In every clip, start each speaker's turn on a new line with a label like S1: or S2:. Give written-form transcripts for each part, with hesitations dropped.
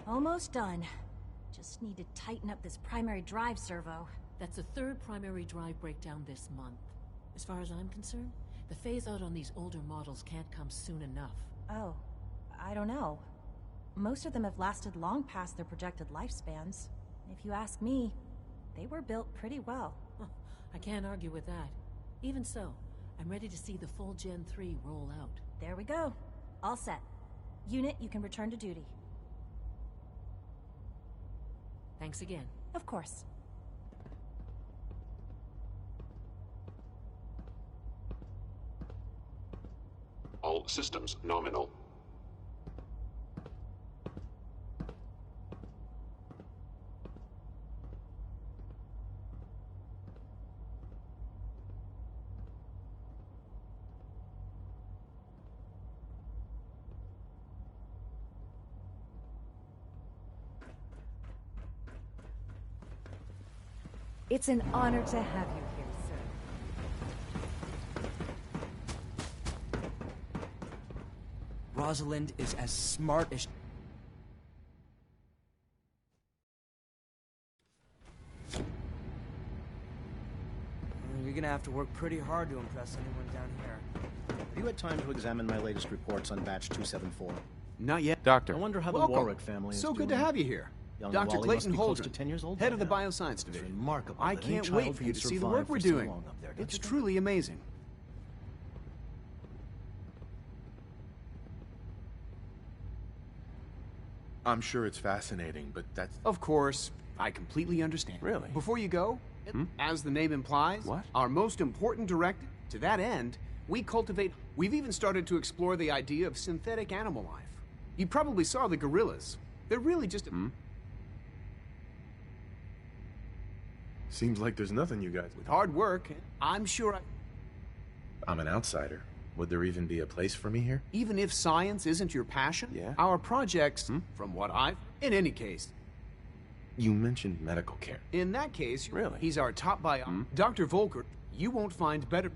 S1: Almost done. Just need to tighten up this primary drive servo.
S2: That's the third primary drive breakdown this month. As far as I'm concerned, the phase-out on these older models can't come soon enough.
S1: Oh, I don't know. Most of them have lasted long past their projected lifespans. If you ask me, they were built pretty well.
S2: I can't argue with that. Even so, I'm ready to see the full Gen 3 roll out.
S1: There we go. All set. Unit, you can return to duty.
S2: Thanks again.
S1: Of course.
S3: All systems nominal.
S4: It's an honor to have you here, sir.
S5: Rosalind is as smart as... You're gonna have to work pretty hard to impress anyone down here.
S6: Have you had time to examine my latest reports on batch 274?
S7: Not yet.
S8: Doctor.
S6: I wonder how the
S7: Welcome.
S6: Warwick family is
S7: So good
S6: doing.
S7: to have you here.
S6: Young
S7: Dr.
S6: Wally must
S7: Clayton
S6: be close
S7: Holdren,
S6: to 10 years old
S7: head
S6: by
S7: of the
S6: now.
S7: Bioscience
S6: It's
S7: Division.
S6: remarkable
S7: I
S6: that any
S7: can't
S6: child
S7: wait for you
S6: can
S7: to see the
S6: survive
S7: work we're
S6: for so
S7: doing.
S6: long up there, don't
S7: It's
S6: you think?
S7: truly amazing.
S8: I'm sure it's fascinating, but that's...
S7: Of course, I completely understand.
S8: Really?
S7: Before you go, as the name implies,
S8: What?
S7: our most important directive, to that end, we've even started to explore the idea of synthetic animal life. You probably saw the gorillas. They're really just
S8: Seems like there's nothing you guys...
S7: with hard work, I'm sure
S8: I'm an outsider. Would there even be a place for me here?
S7: even if science isn't your passion,
S8: Yeah?
S7: our projects, from what in any case,
S8: You mentioned medical care.
S7: in that case,
S8: Really?
S7: he's our top bio. Dr. Volker, you won't find better.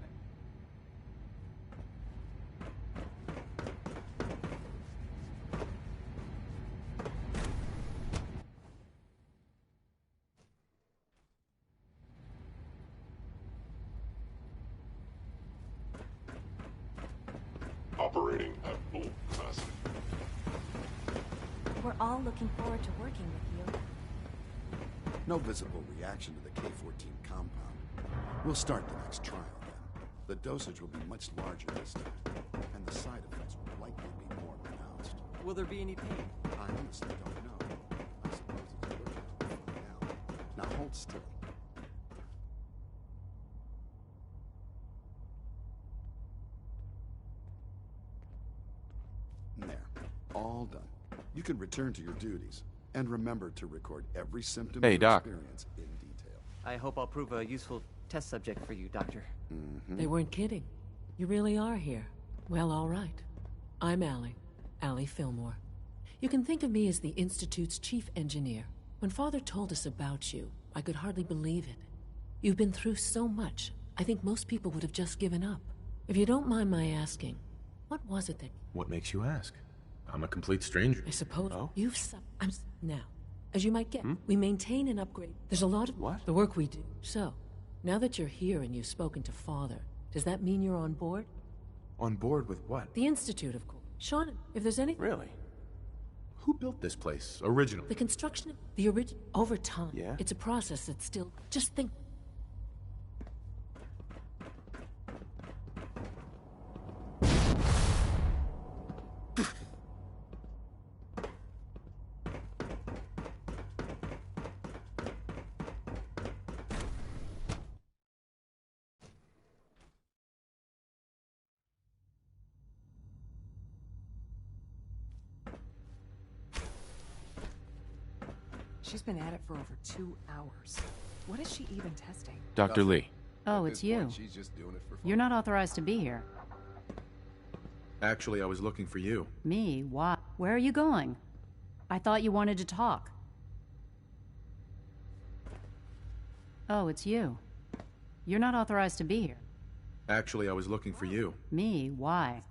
S3: Operating at full capacity.
S1: We're all looking forward to working with you.
S9: No visible reaction to the K-14 compound. We'll start the next trial then. The dosage will be much larger this time, and the side effects will likely be more pronounced.
S5: Will there be any pain?
S9: I honestly don't know. I suppose it's your job to find out. Now hold still. There. All done. You can return to your duties. And remember to record every symptom
S8: Hey,
S9: you
S8: Doc.
S9: experience in detail.
S5: I hope I'll prove a useful test subject for you, Doctor.
S2: They weren't kidding. You really are here. Well, all right. I'm Allie Fillmore. You can think of me as the Institute's chief engineer. When Father told us about you, I could hardly believe it. You've been through so much, I think most people would have just given up. If you don't mind my asking, what was it that...
S8: What makes you ask? I'm a complete stranger.
S2: I suppose
S8: Oh?
S2: Now, as you might get, we maintain and upgrade. There's a lot of...
S8: What?
S2: The work we do. So, now that you're here and you've spoken to Father, does that mean you're on board?
S8: On board with what?
S2: The Institute, of course. Sean, if there's any...
S8: Really? Who built this place, originally?
S2: The construction, the original... Over time.
S8: Yeah?
S2: It's a process that's still... Just think...
S10: She's been at it for over 2 hours. What is she even testing?
S8: Dr. Lee.
S11: Oh, it's you.
S9: She's just doing it for fun.
S11: You're not authorized to be here.
S8: Actually, I was looking for you.
S11: Me? Why? Where are you going? I thought you wanted to talk. Oh, it's you. You're not authorized to be here.
S8: Actually, I was looking for you.
S11: Me? Why?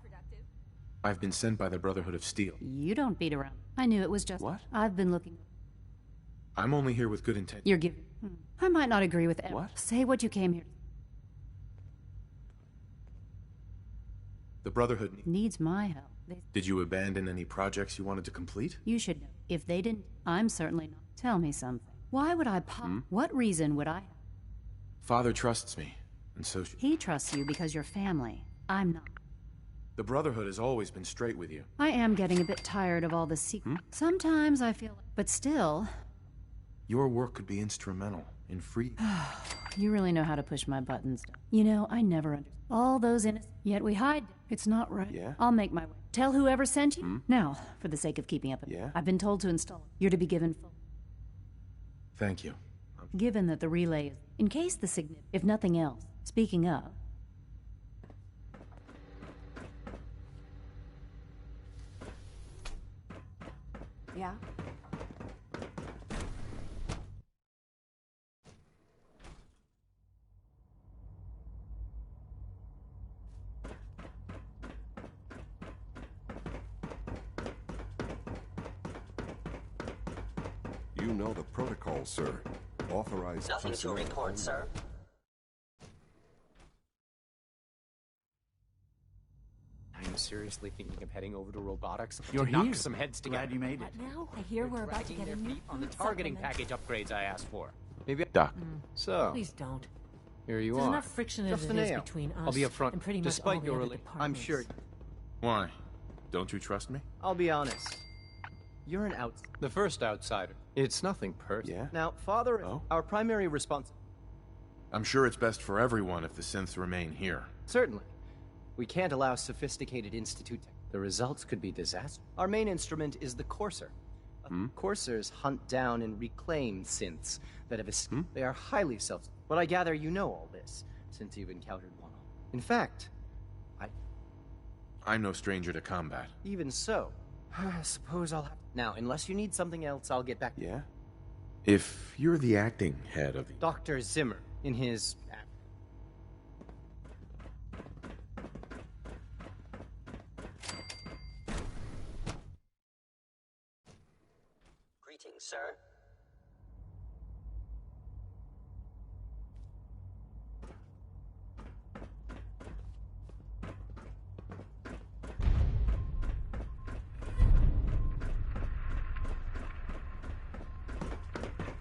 S8: I've been sent by the Brotherhood of Steel.
S11: You don't beat around. I knew it was just...
S8: What?
S11: I've been looking...
S8: I'm only here with good intent.
S11: You're giving... I might not agree with...
S8: What?
S11: Say what you came here...
S8: The Brotherhood
S11: needs my help.
S8: Did you abandon any projects you wanted to complete?
S11: You should know. If they didn't, I'm certainly not. Tell me something. Why would I What reason would I...
S8: Father trusts me, and so...
S11: He trusts you because you're family. I'm not.
S8: The Brotherhood has always been straight with you.
S11: I am getting a bit tired of all the secrets. Sometimes I feel... But still...
S8: Your work could be instrumental in freeing...
S11: You really know how to push my buttons. You know, I never understood. All those innocent... Yet we hide... It's not right.
S8: Yeah?
S11: I'll make my way. Tell whoever sent you. Now, for the sake of keeping up...
S8: Yeah?
S11: I've been told to install it. You're to be given full...
S8: Thank you.
S11: Given that the relay is... In case the signal... If nothing else. Speaking of...
S10: Yeah?
S9: You know the protocol, sir. Authorized...
S12: Nothing to report, sir.
S13: I'm seriously thinking of heading over to robotics
S14: You're
S13: to knock
S14: here.
S13: some heads together.
S14: Glad you made it.
S1: Now I hear we're about to
S13: Dragging
S1: get
S13: their
S1: a new
S13: feet on the
S1: food
S13: targeting
S1: supplement.
S13: package upgrades I asked for. Maybe
S8: Doc.
S13: So,
S2: Please don't.
S13: here you
S2: There's
S13: are.
S2: enough friction as
S13: Just
S2: it
S13: the
S2: is
S13: nail.
S2: between us
S13: I'll be upfront.
S2: and pretty much
S13: Despite
S2: all the
S13: your
S2: other
S13: I'm
S2: departments.
S13: sure.
S8: Why? Don't you trust me?
S15: I'll be honest. You're an outsider.
S13: The first outsider. It's nothing personal.
S8: Yeah?
S15: Now, Father,
S8: Oh?
S15: our primary response...
S8: I'm sure it's best for everyone if the synths remain here.
S15: Certainly. We can't allow sophisticated institute...
S13: The results could be disastrous.
S15: Our main instrument is the Courser. Coursers hunt down and reclaim synths that have escaped. They are highly self... But I gather you know all this, since you've encountered one. In fact,
S8: I'm no stranger to combat.
S15: even so, I suppose I'll have... Now, unless you need something else, I'll get back...
S8: Yeah? If you're the acting head of the...
S15: Dr. Zimmer, in his...
S12: Greetings, sir.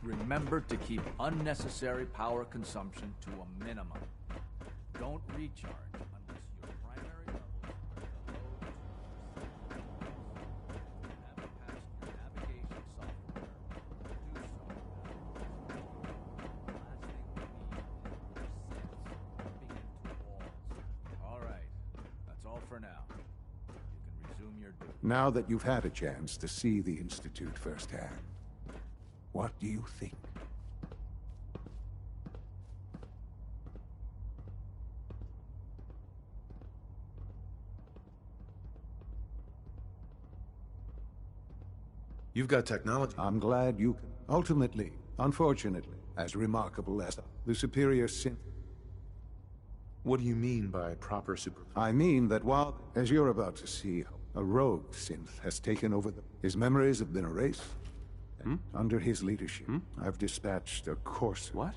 S14: Remember to keep unnecessary power consumption to a minimum. Don't recharge unless your primary levels are below. Have passed your navigation software. Do so. Last thing we need is more synths bumping into walls. All right, that's all for now. You can resume your duty.
S16: Now that you've had a chance to see the Institute firsthand, what do you think?
S8: You've got technology.
S16: I'm glad you can. Ultimately, unfortunately, as remarkable as the superior synth...
S8: What do you mean by proper super...
S16: I mean that while, as you're about to see, a rogue synth has taken over his memories have been erased. Under his leadership, I've dispatched a course.
S8: What?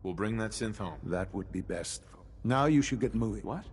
S8: We'll bring that synth home.
S16: That would be best. Now you should get moving.
S8: What?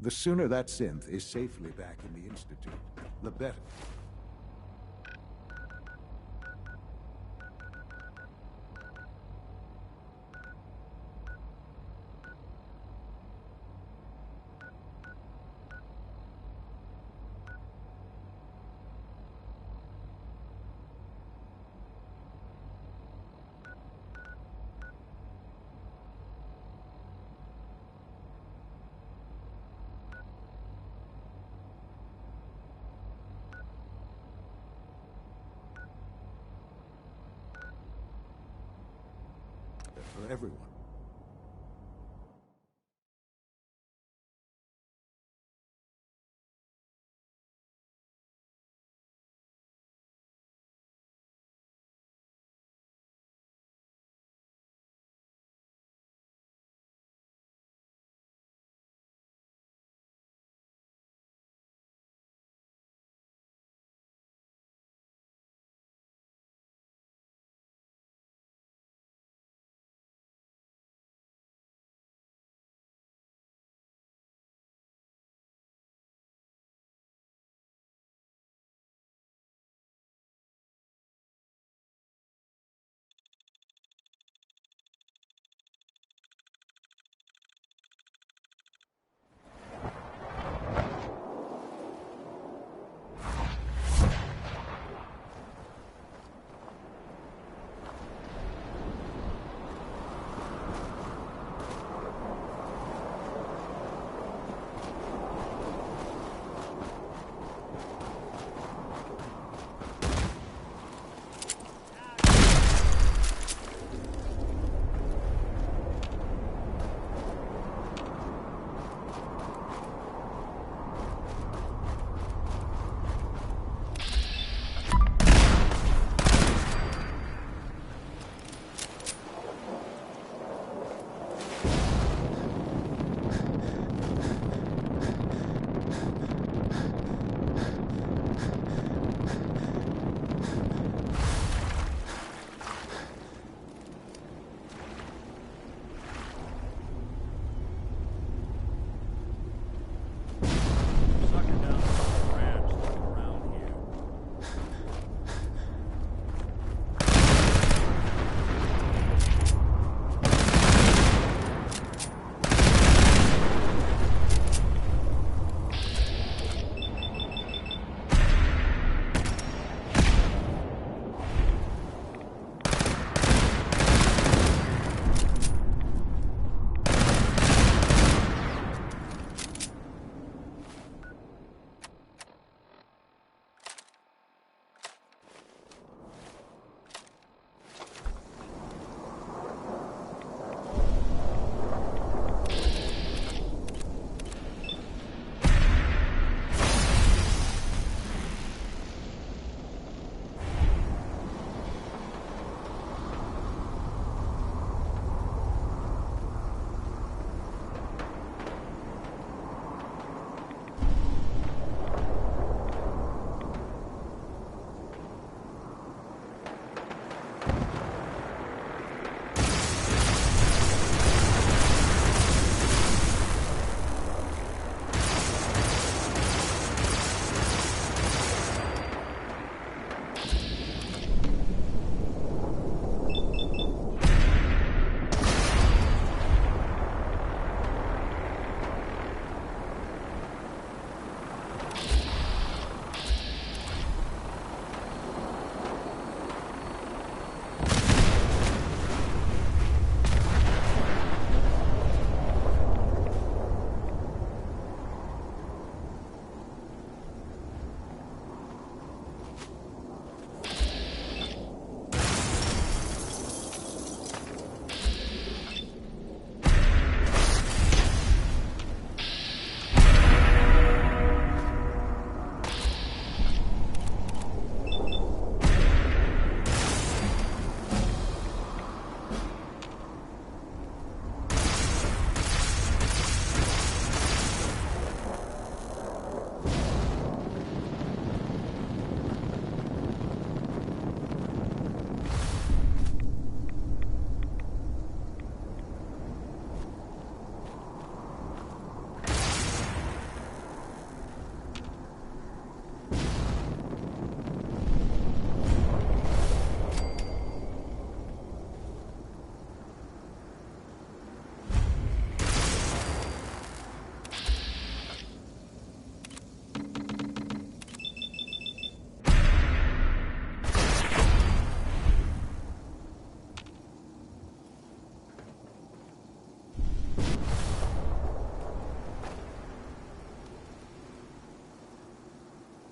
S16: The sooner that synth is safely back in the Institute, the better. for everyone.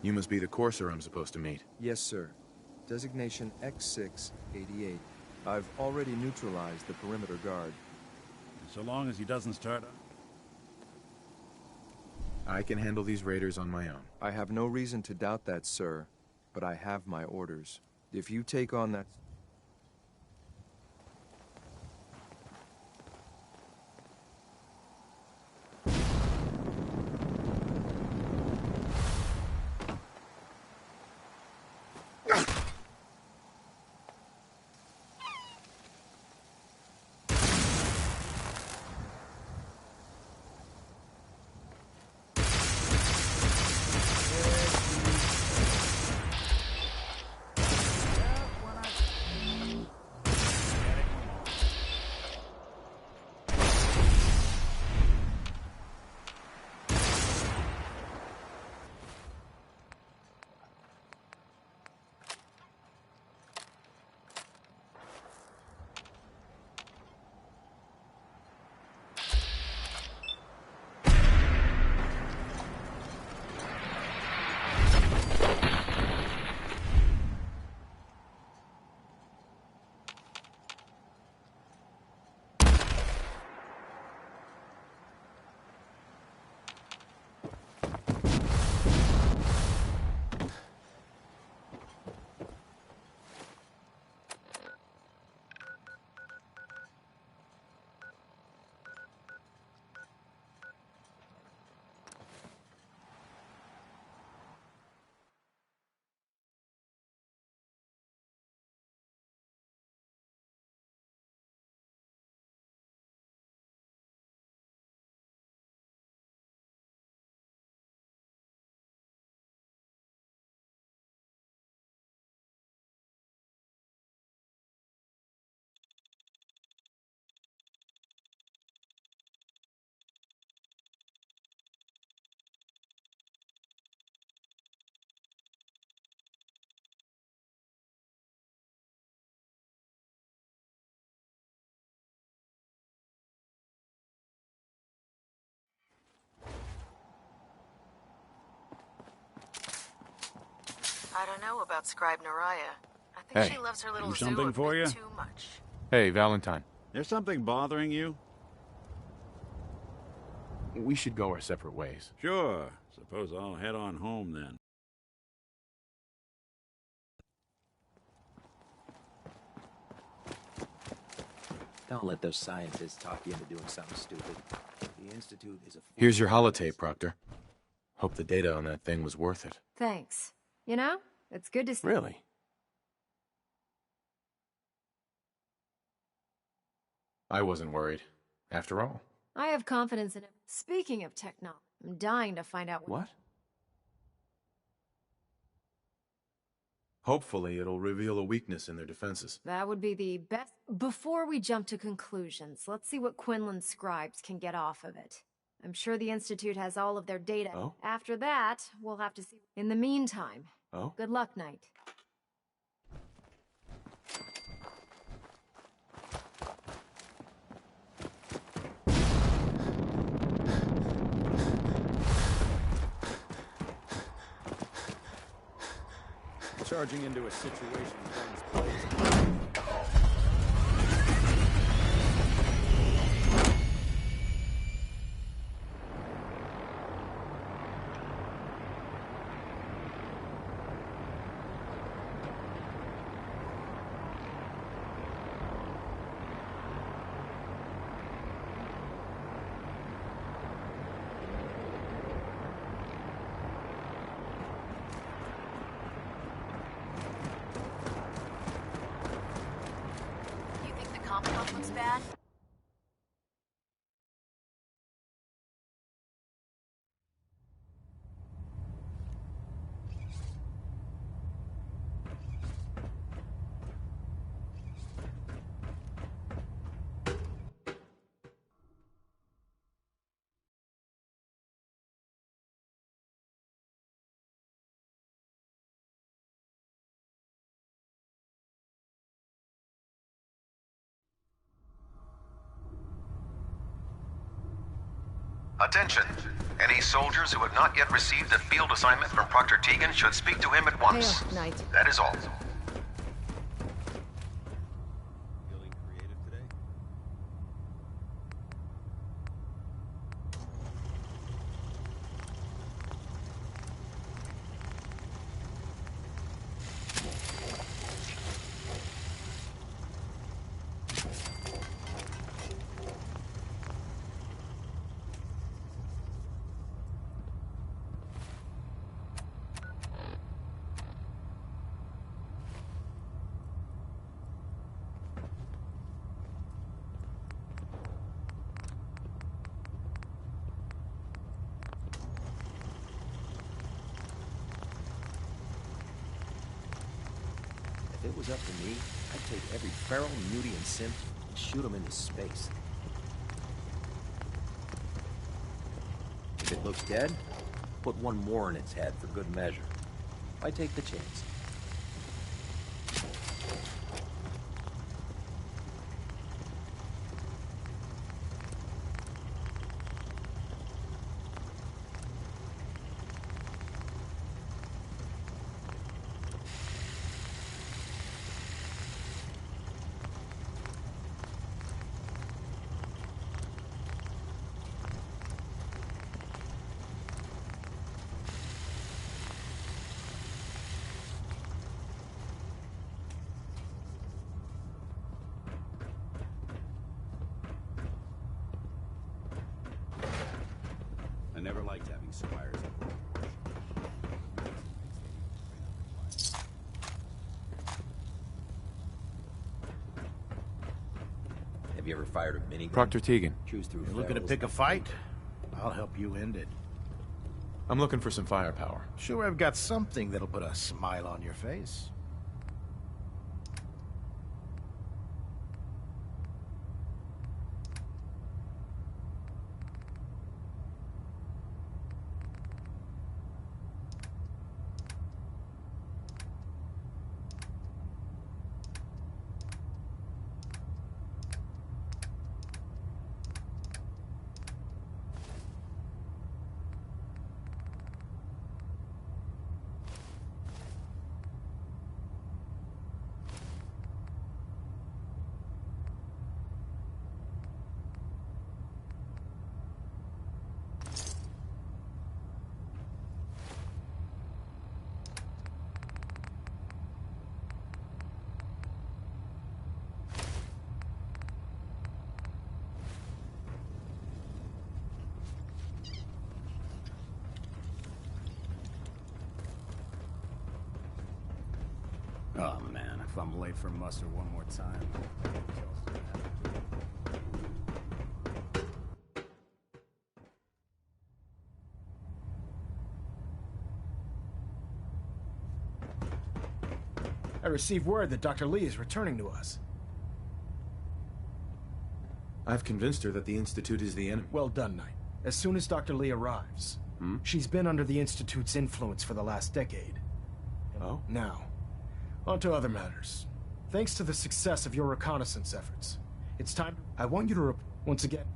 S8: You must be the courser I'm supposed to meet.
S12: Yes, sir. Designation X688. I've already neutralized the perimeter guard.
S14: So long as he doesn't start...
S8: I can handle these raiders on my own.
S12: I have no reason to doubt that, sir, but I have my orders. If you take on that...
S17: I don't know about Scribe Naraya. I think
S3: Hey,
S17: she loves her little
S14: do
S17: zoo
S14: something
S17: a
S14: for
S17: bit
S14: you?
S17: too much.
S3: Hey, Valentine.
S14: There's something bothering you?
S3: We should go our separate ways.
S14: Sure. Suppose I'll head on home then.
S13: Don't let those scientists talk you into doing something stupid. The Institute is a...
S8: Here's your holotape, Proctor. Hope the data on that thing was worth it.
S18: Thanks. You know, it's good to see.
S8: Really? I wasn't worried. After all.
S18: I have confidence in it. Speaking of technology, I'm dying to find out
S8: What? Hopefully, it'll reveal a weakness in their defenses.
S18: That would be the best. Before we jump to conclusions, let's see what Quinlan's scribes can get off of it. I'm sure the Institute has all of their data.
S8: Oh?
S18: After that, we'll have to see. In the meantime, good luck, Knight.
S16: Charging into a situation guns blazing.
S17: Looks bad.
S19: Attention! Any soldiers who have not yet received a field assignment from Proctor Tegan should speak to him at once.
S18: Knight.
S19: That is all.
S13: it was up to me, I'd take every feral, nudie, and synth and shoot them into space. If it looks dead, put one more in its head for good measure. I take the chance.
S20: I never liked having squires at work.
S13: Have you ever fired a minigun?
S3: Proctor Tegan.
S13: Cruise through
S6: You're looking to
S13: ferals
S6: pick a
S13: and-
S6: fight? I'll help you end it.
S3: I'm looking for some firepower.
S6: Sure, I've got something that'll put a smile on your face.
S20: Oh man, if I'm late for muster one more time.
S21: I received word that Dr. Lee is returning to us.
S8: I've convinced her that the Institute is the enemy.
S21: Well done, Knight. As soon as Dr. Lee arrives, she's been under the Institute's influence for the last decade.
S3: Oh?
S21: Now, on to other matters. Thanks to the success of your reconnaissance efforts, it's time. I want you to once again.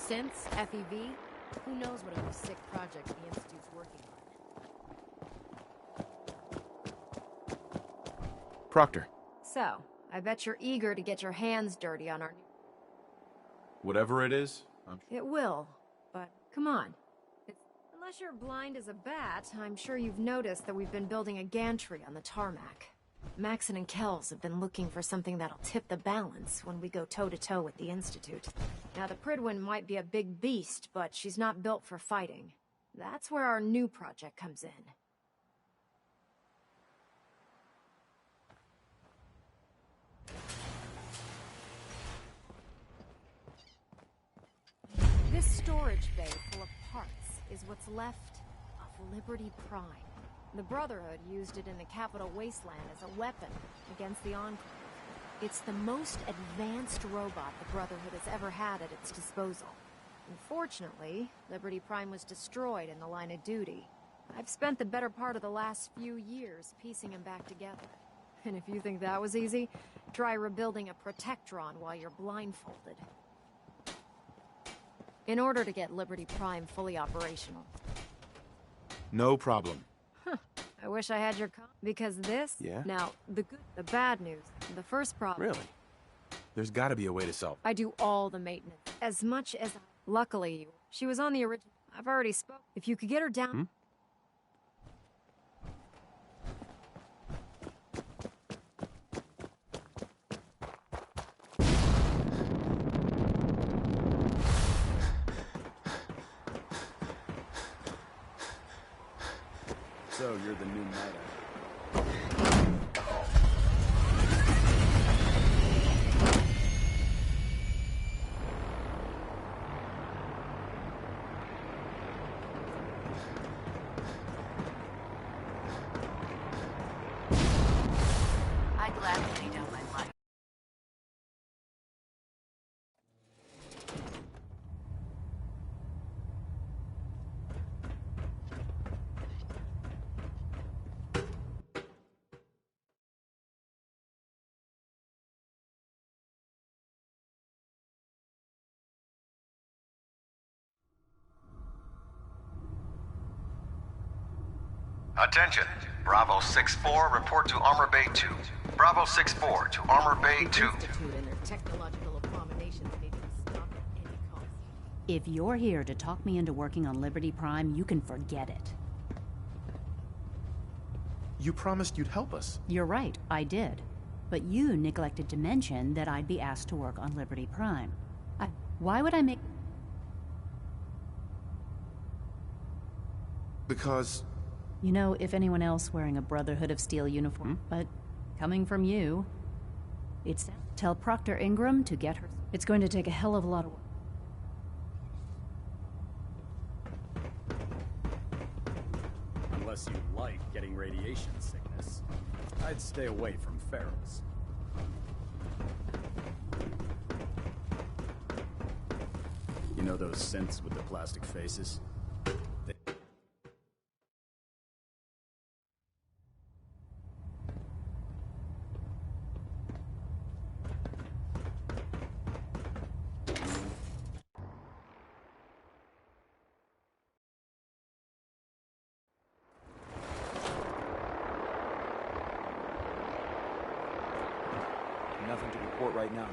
S18: Synths, FEV, who knows what other sick projects the Institute's working on.
S3: Proctor.
S18: So, I bet you're eager to get your hands dirty on our...
S3: Whatever it is,
S18: It will, but come on. Unless you're blind as a bat, I'm sure you've noticed that we've been building a gantry on the tarmac. Maxon and Kells have been looking for something that'll tip the balance when we go toe-to-toe with the Institute. Now, the Prydwen might be a big beast, but she's not built for fighting. That's where our new project comes in. This storage bay full of parts is what's left of Liberty Prime. The Brotherhood used it in the Capital Wasteland as a weapon against the Enclave. It's the most advanced robot the Brotherhood has ever had at its disposal. Unfortunately, Liberty Prime was destroyed in the line of duty. I've spent the better part of the last few years piecing him back together. And if you think that was easy, try rebuilding a Protectron while you're blindfolded. In order to get Liberty Prime fully operational.
S3: No problem.
S18: I wish I had your because this...
S3: Yeah?
S18: Now, the bad news. The first problem...
S3: Really? There's gotta be a way to solve.
S18: I do all the maintenance. As much as Luckily, she was on the original... I've already spoke. If you could get her down...
S20: So, you're the new Night
S17: I'd gladly lay down my life.
S19: Attention. Bravo 6-4, report to Armor Bay 2. Bravo 6-4 to Armor Bay 2.
S11: If you're here to talk me into working on Liberty Prime, you can forget it.
S3: You promised you'd help us.
S11: You're right, I did. But you neglected to mention that I'd be asked to work on Liberty Prime. Why would I make...
S3: Because...
S11: You know, if anyone else wearing a Brotherhood of Steel uniform, but coming from you, it's... Tell Proctor Ingram to get her... It's going to take a hell of a lot of work.
S20: Unless you like getting radiation sickness, I'd stay away from ferals. You know those synths with the plastic faces?
S13: Nothing to report right now, Nick.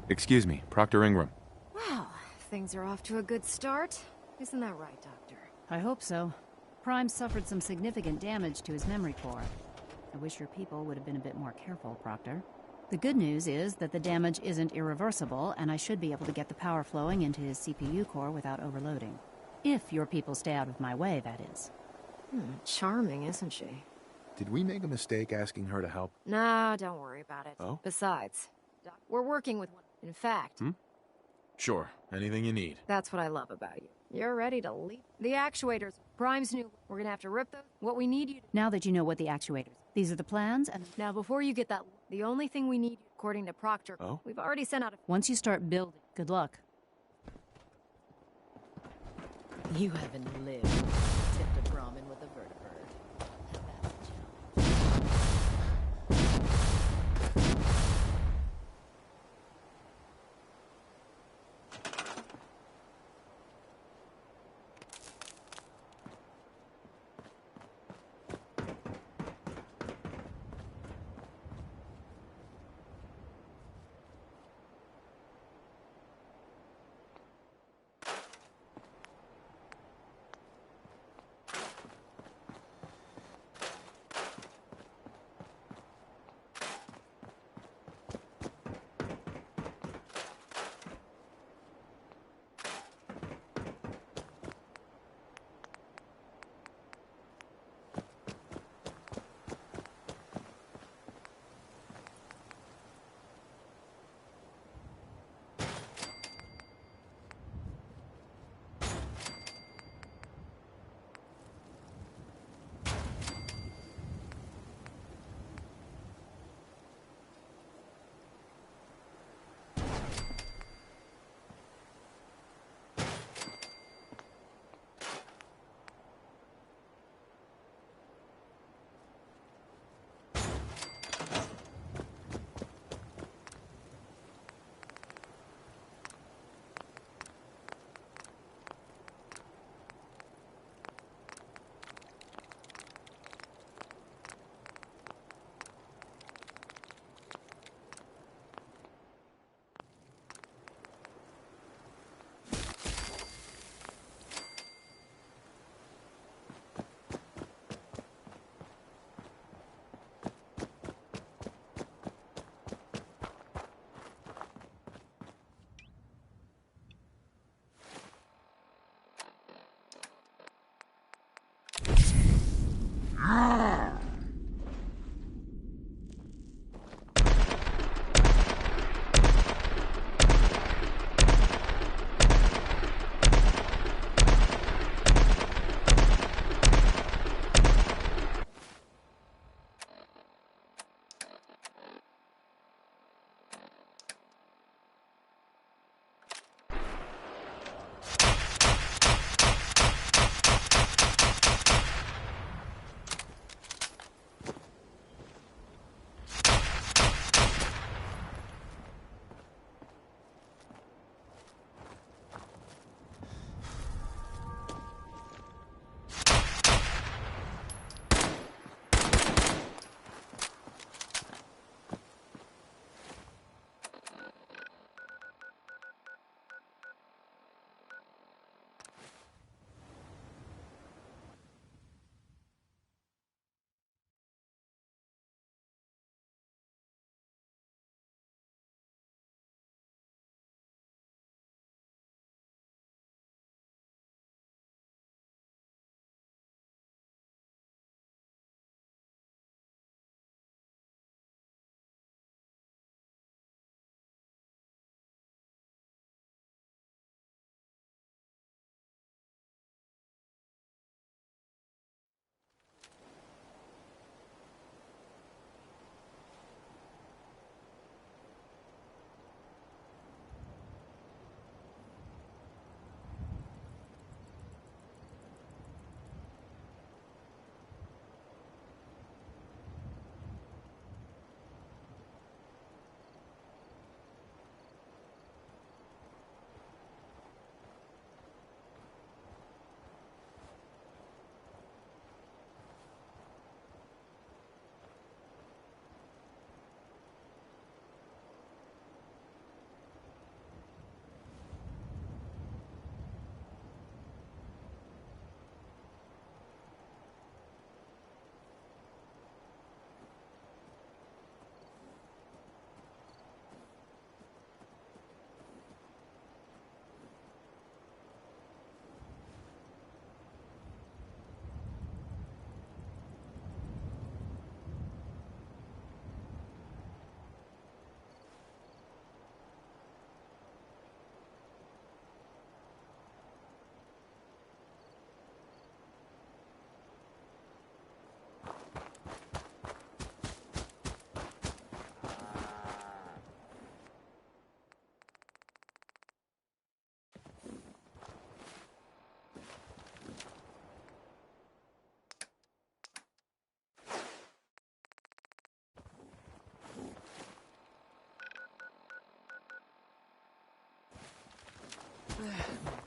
S3: Excuse me, Proctor Ingram.
S18: Well, things are off to a good start. Isn't that right, Doctor?
S11: I hope so. Prime suffered some significant damage to his memory core. I wish your people would have been a bit more careful, Proctor. The good news is that the damage isn't irreversible, and I should be able to get the power flowing into his CPU core without overloading. If your people stay out of my way, that is.
S18: Charming, isn't she?
S3: Did we make a mistake asking her to help?
S18: No, don't worry about it.
S3: Oh?
S18: Besides, Doc, we're working with one. In fact...
S3: Sure, anything you need.
S18: That's what I love about you. You're ready to leap. The actuators. Prime's new. We're gonna have to rip those. What we need you to...
S11: Now that you know what the actuators... These are the plans, and...
S18: Now, before you get that... The only thing we need, according to Proctor...
S3: Oh?
S18: We've already sent out a...
S11: Once you start building, good luck.
S4: You haven't lived. Tipped a Brahmin with a vertibird.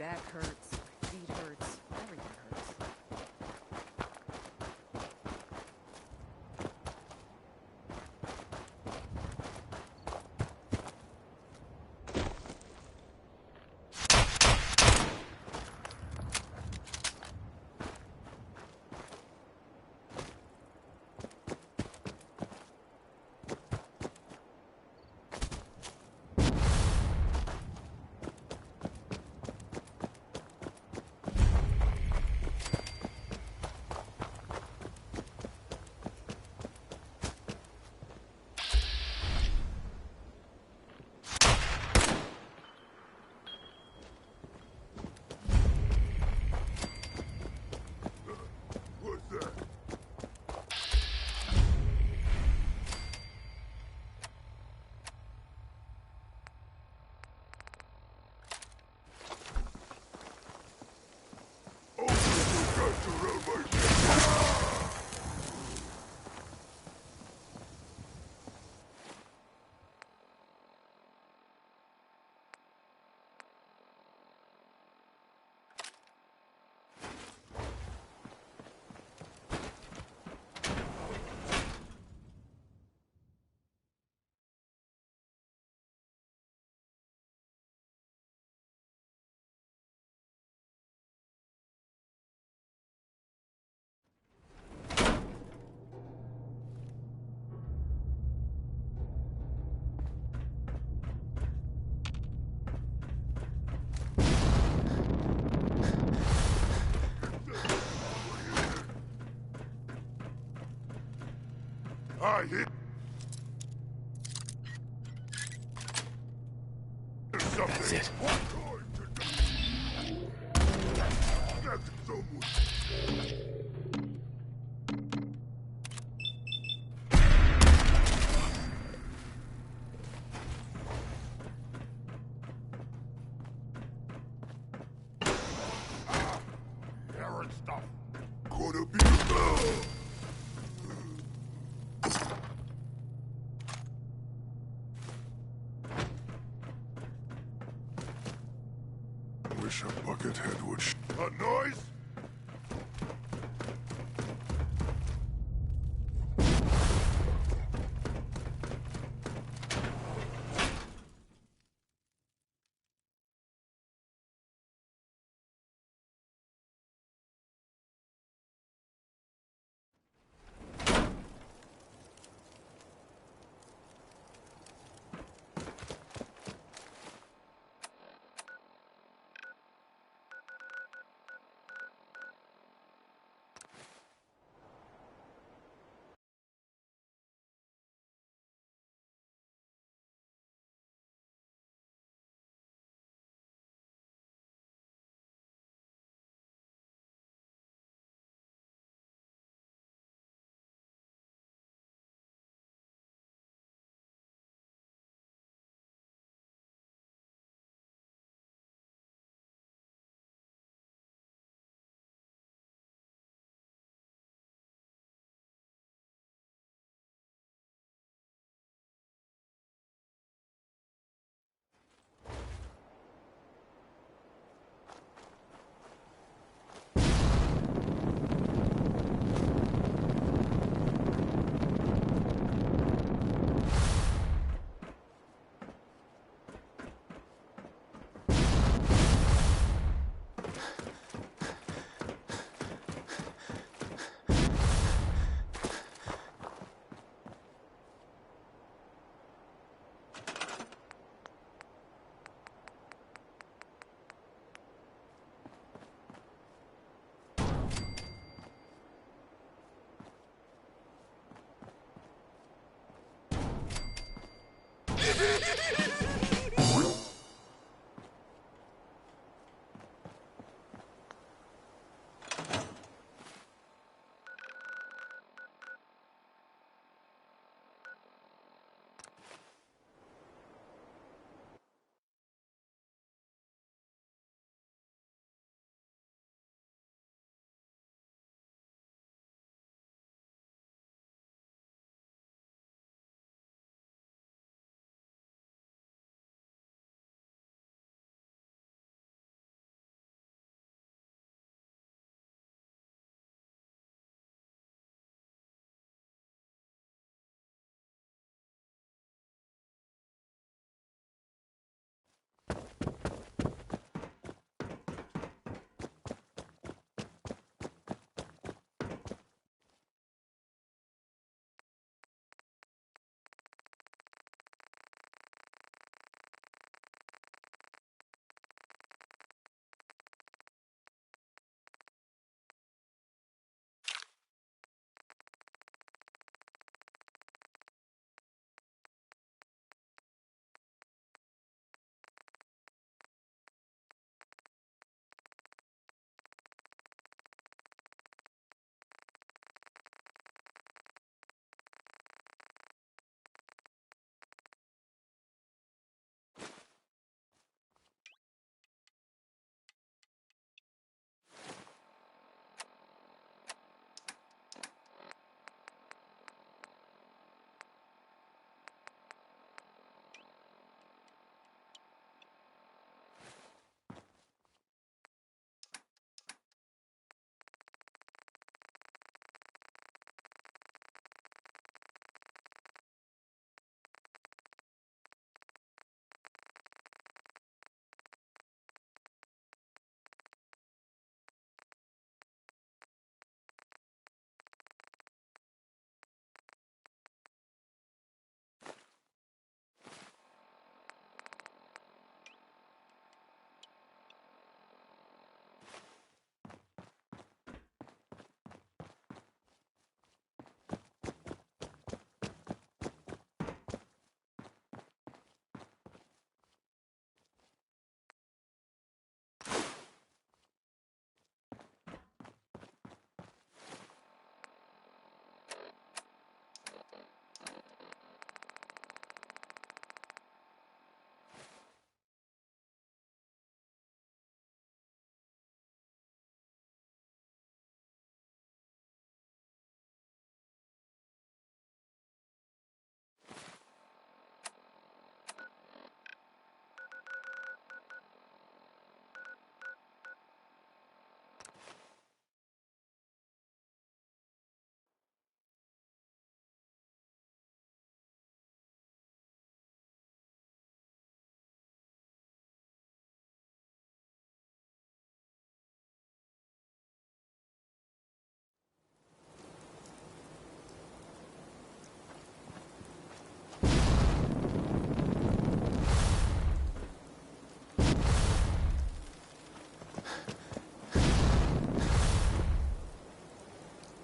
S10: back hurts, my feet hurts, everything hurts.
S9: I hit.
S3: That's it.
S9: Errant stuff. Gonna be. Wish a buckethead would. A noise?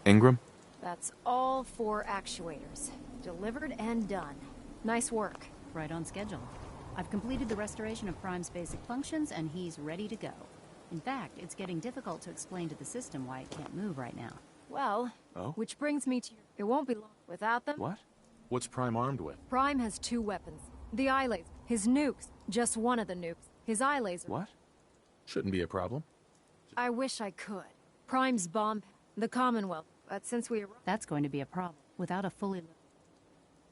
S3: Ingram?
S18: That's all 4 actuators. Delivered and done. Nice work.
S11: Right on schedule. I've completed the restoration of Prime's basic functions, and he's ready to go. In fact, it's getting difficult to explain to the system why it can't move right now.
S18: Well, which brings me to your... It won't be long without them.
S3: What? What's Prime armed with?
S18: Prime has 2 weapons. The eye laser. His nukes. Just one of the nukes. His eye laser.
S3: What? Shouldn't be a problem.
S18: I wish I could. Prime's bomb... The Commonwealth. But since we...
S11: That's going to be a problem. Without a fully...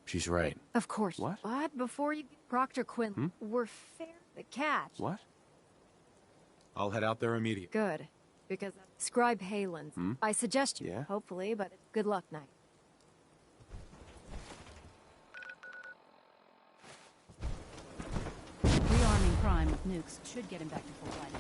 S3: She's right.
S18: Of course.
S3: What?
S18: But before you... Proctor Quinn, we're fair. The catch.
S3: What? I'll head out there immediately.
S18: Good. Because Scribe Halen's. I suggest you, hopefully, but good luck, Knight.
S11: Rearming Prime with nukes should get him back to full flight.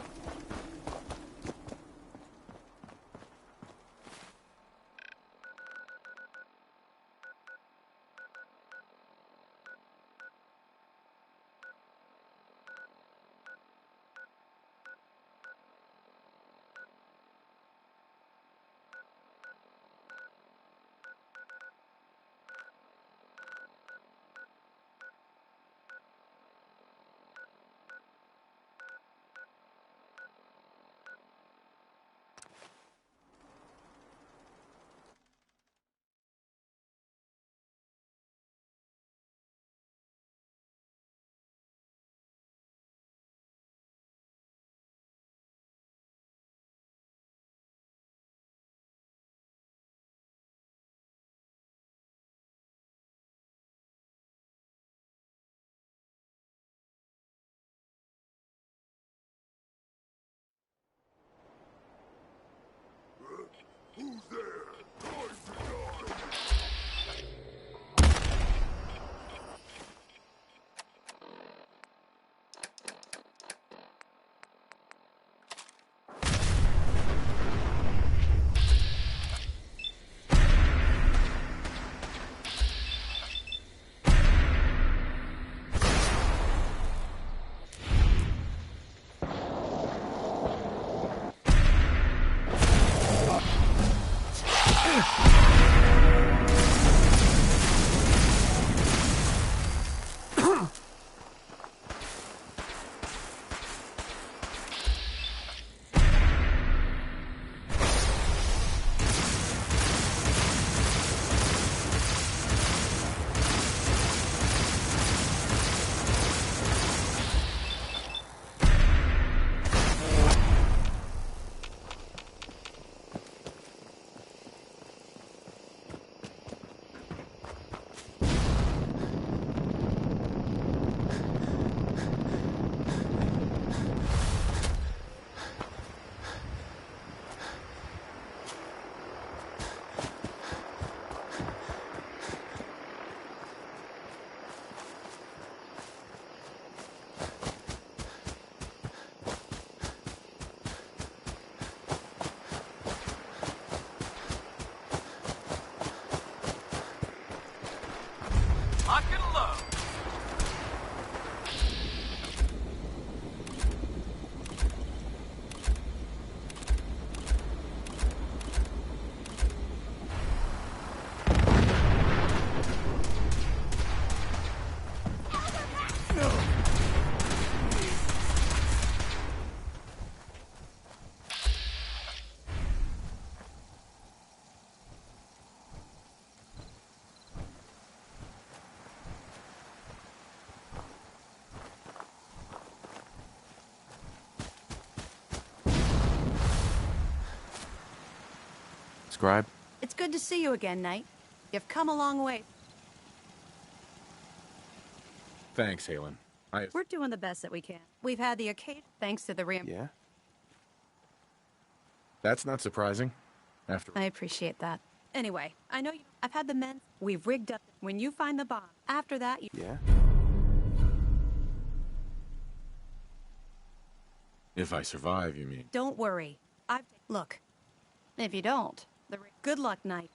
S9: Who's there?
S14: Lock and load.
S3: Scribe?
S7: It's good to see you again, Knight. You've come a long way.
S3: Thanks, Halen.
S7: We're doing the best that we can. We've had the occasion thanks to the ram.
S3: Yeah? That's not surprising. After...
S7: I appreciate that. Anyway, I know I've had the men. We've rigged up. When you find the bomb, after that, you...
S3: Yeah? If I survive, you mean?
S7: Don't worry. Look. If you don't, good luck, Knight.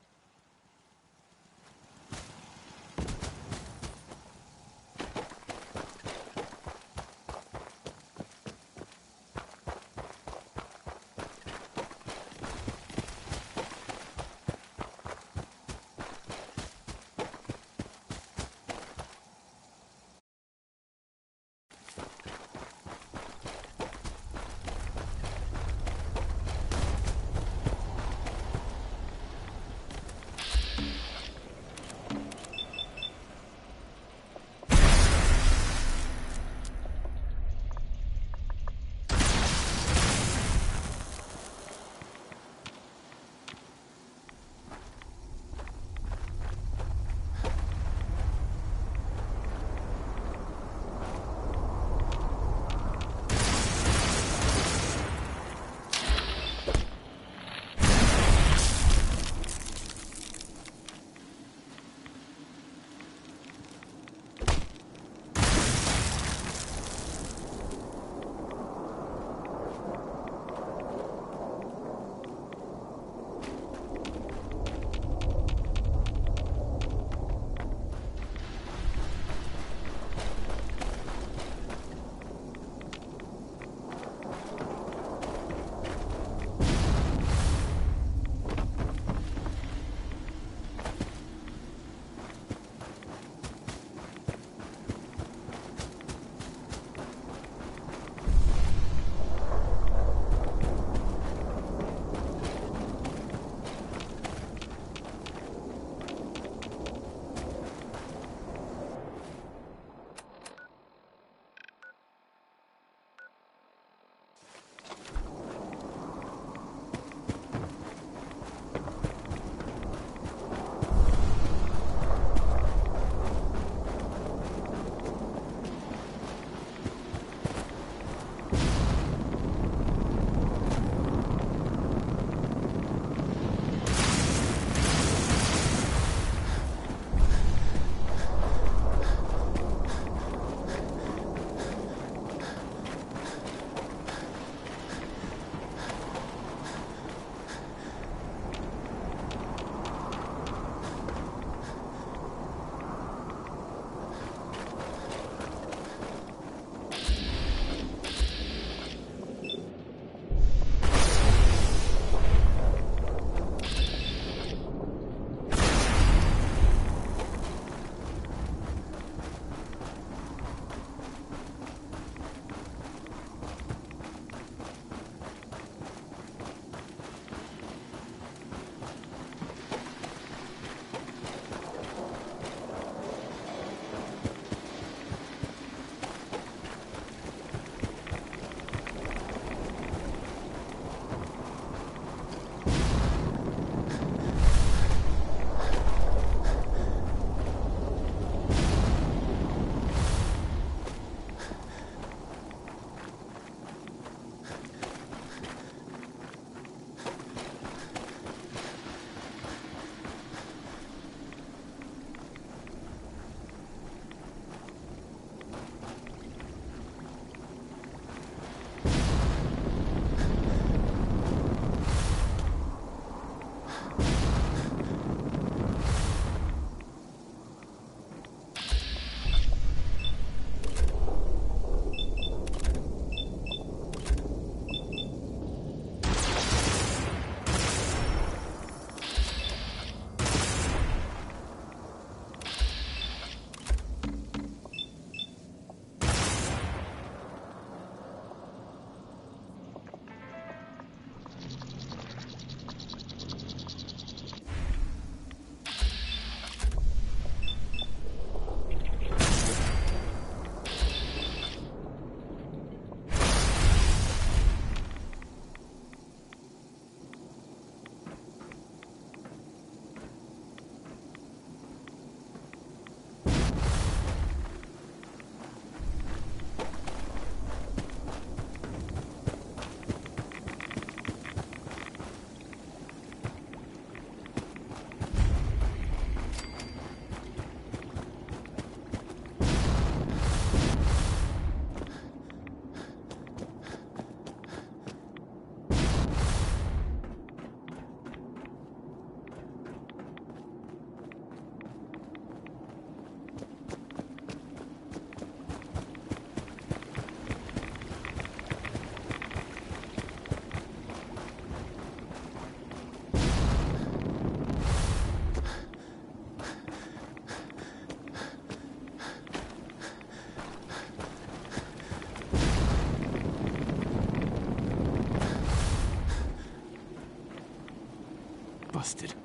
S3: Busted.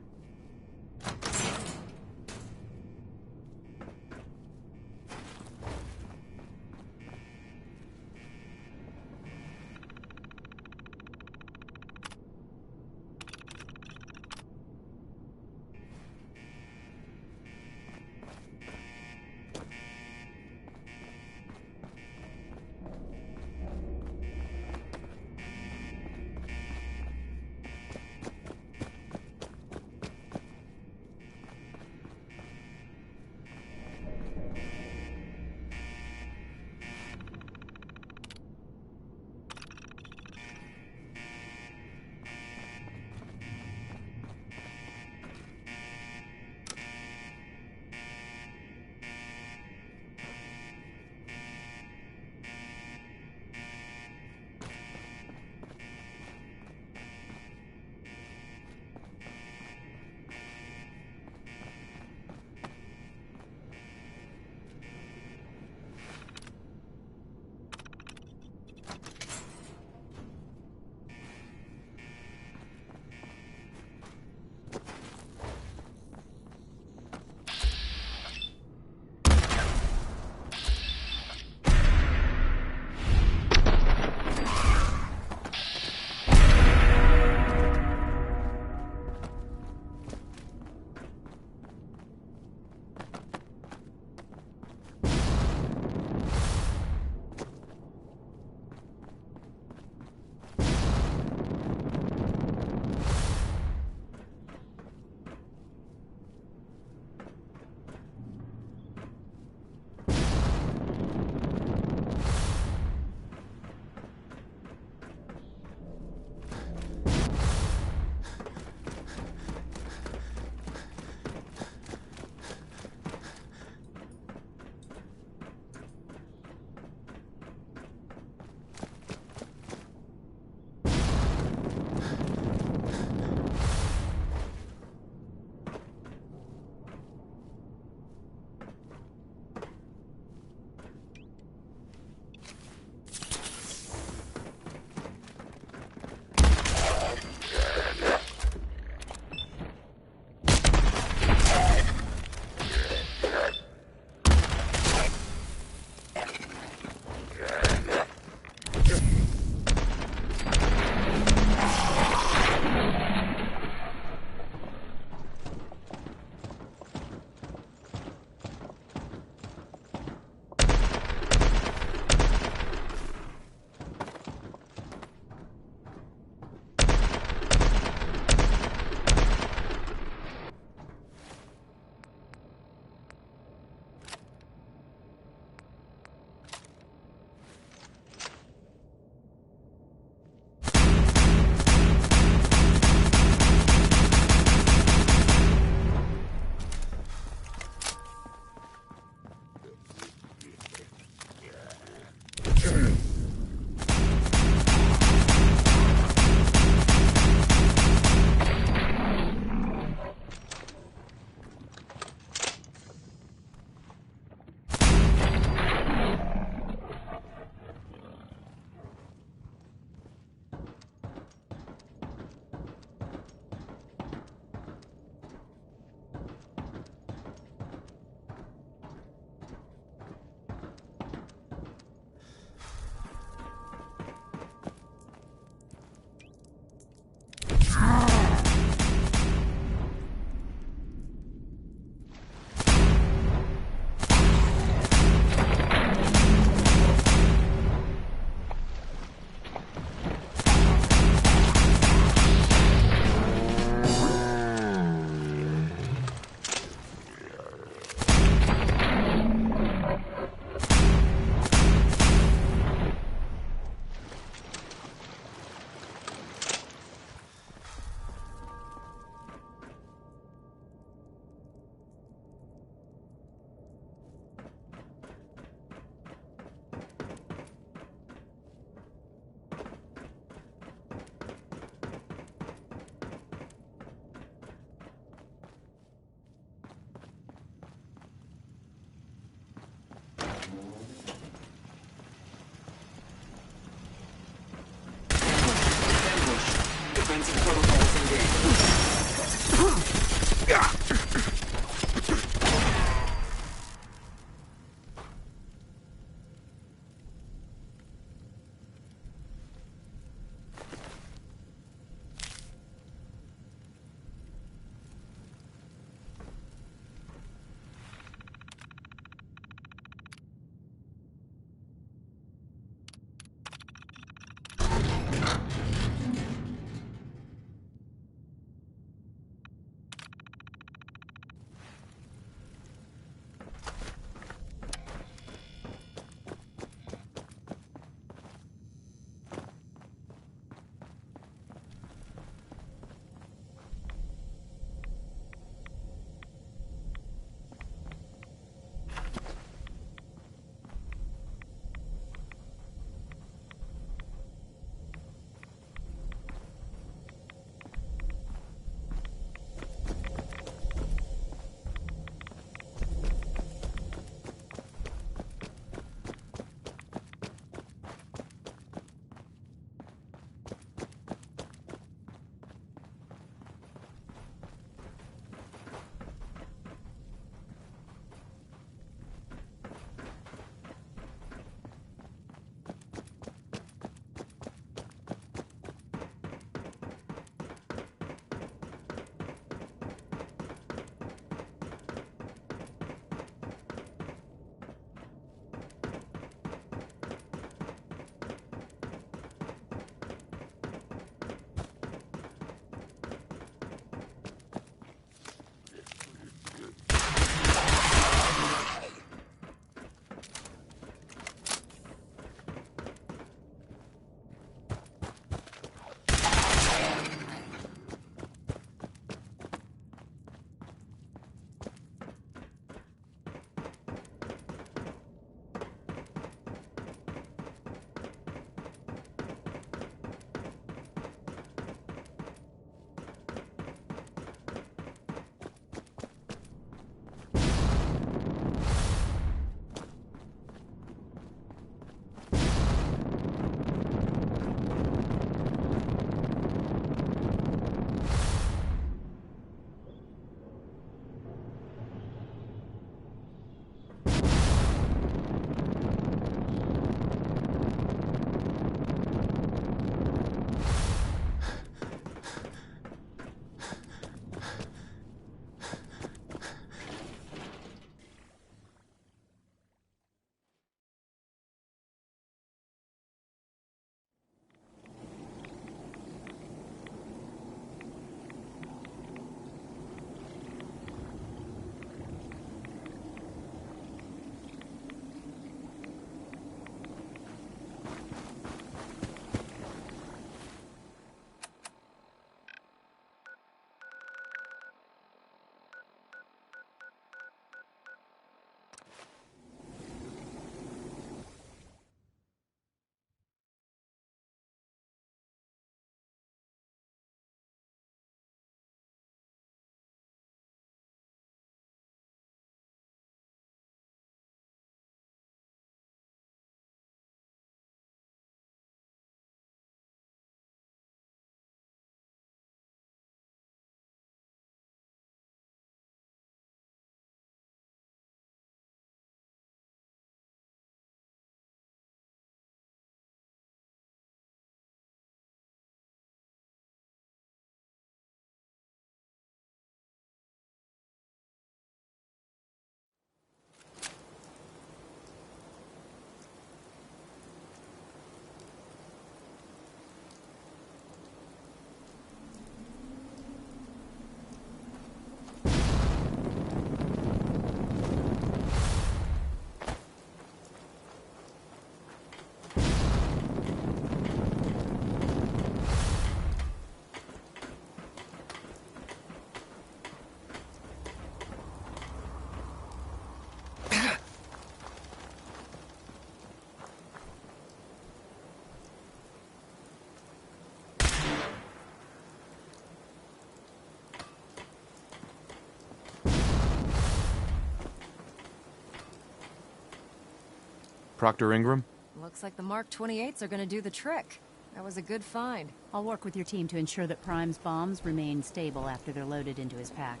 S3: Proctor Ingram?
S18: Looks like the Mark 28s are gonna do the trick. That was a good find.
S11: I'll work with your team to ensure that Prime's bombs remain stable after they're loaded into his pack.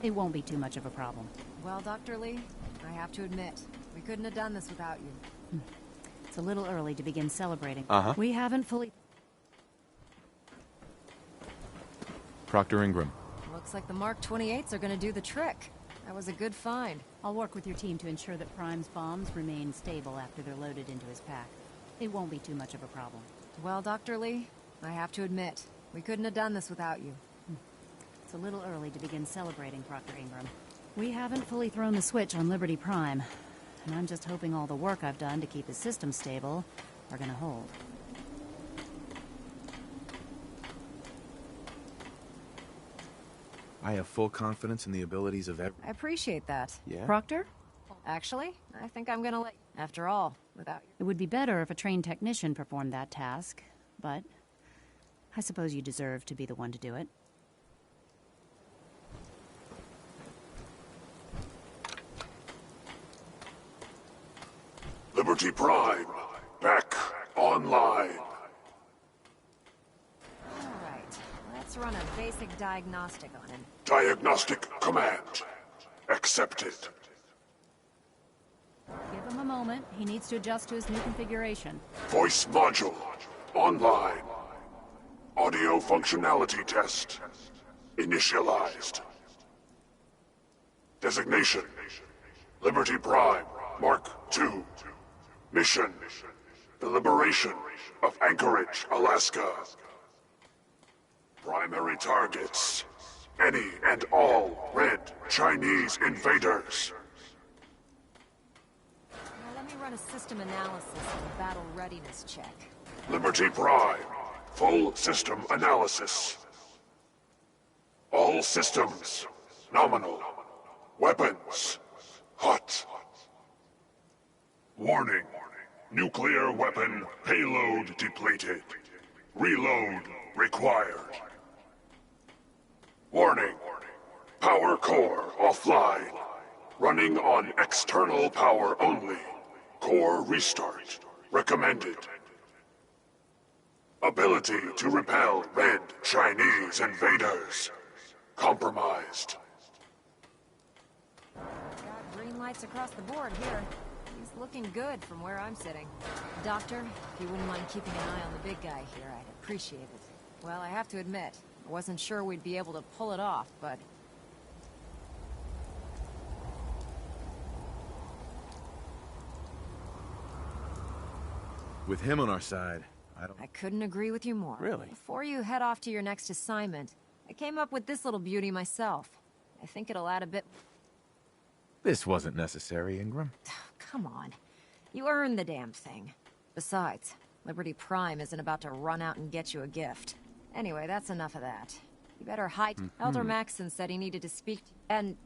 S11: It won't be too much of a problem.
S18: Well, Dr. Lee, I have to admit, we couldn't have done this without you.
S11: It's a little early to begin celebrating.
S3: Uh-huh.
S11: We haven't fully...
S3: Proctor Ingram.
S18: Looks like the Mark 28s are gonna do the trick. That was a good find.
S11: I'll work with your team to ensure that Prime's bombs remain stable after they're loaded into his pack. It won't be too much of a problem.
S18: Well, Dr. Lee, I have to admit, we couldn't have done this without you.
S11: It's a little early to begin celebrating, Proctor Ingram. We haven't fully thrown the switch on Liberty Prime, and I'm just hoping all the work I've done to keep his system stable are gonna hold.
S8: I have full confidence in the abilities of every...
S18: I appreciate that.
S8: Yeah?
S11: Proctor?
S18: Actually, I think I'm gonna let you. After all, without you.
S11: It would be better if a trained technician performed that task, but I suppose you deserve to be the one to do it.
S5: Liberty Prime, back online.
S18: Alright, let's run a basic diagnostic on him.
S5: Diagnostic command accepted.
S11: Give him a moment. He needs to adjust to his new configuration.
S5: Voice module online. Audio functionality test initialized. Designation: Liberty Prime Mark II. Mission: the liberation of Anchorage, Alaska. Primary targets: any and all red Chinese invaders.
S18: Now let me run a system analysis and battle readiness check.
S5: Liberty Prime, full system analysis. All systems nominal. Weapons hot. Warning: nuclear weapon payload depleted. Reload required. Warning: power core offline. Running on external power only. Core restart recommended. Ability to repel red Chinese invaders compromised.
S18: Got green lights across the board here. He's looking good from where I'm sitting. Doctor, if you wouldn't mind keeping an eye on the big guy here, I'd appreciate it. Well, I have to admit, I wasn't sure we'd be able to pull it off, but...
S8: With him on our side,
S18: I couldn't agree with you more.
S8: Really?
S18: Before you head off to your next assignment, I came up with this little beauty myself. I think it'll add a bit...
S8: This wasn't necessary, Ingram.
S18: Come on. You earned the damn thing. Besides, Liberty Prime isn't about to run out and get you a gift. Anyway, that's enough of that. You better hide. Elder Maxson said he needed to speak to... And...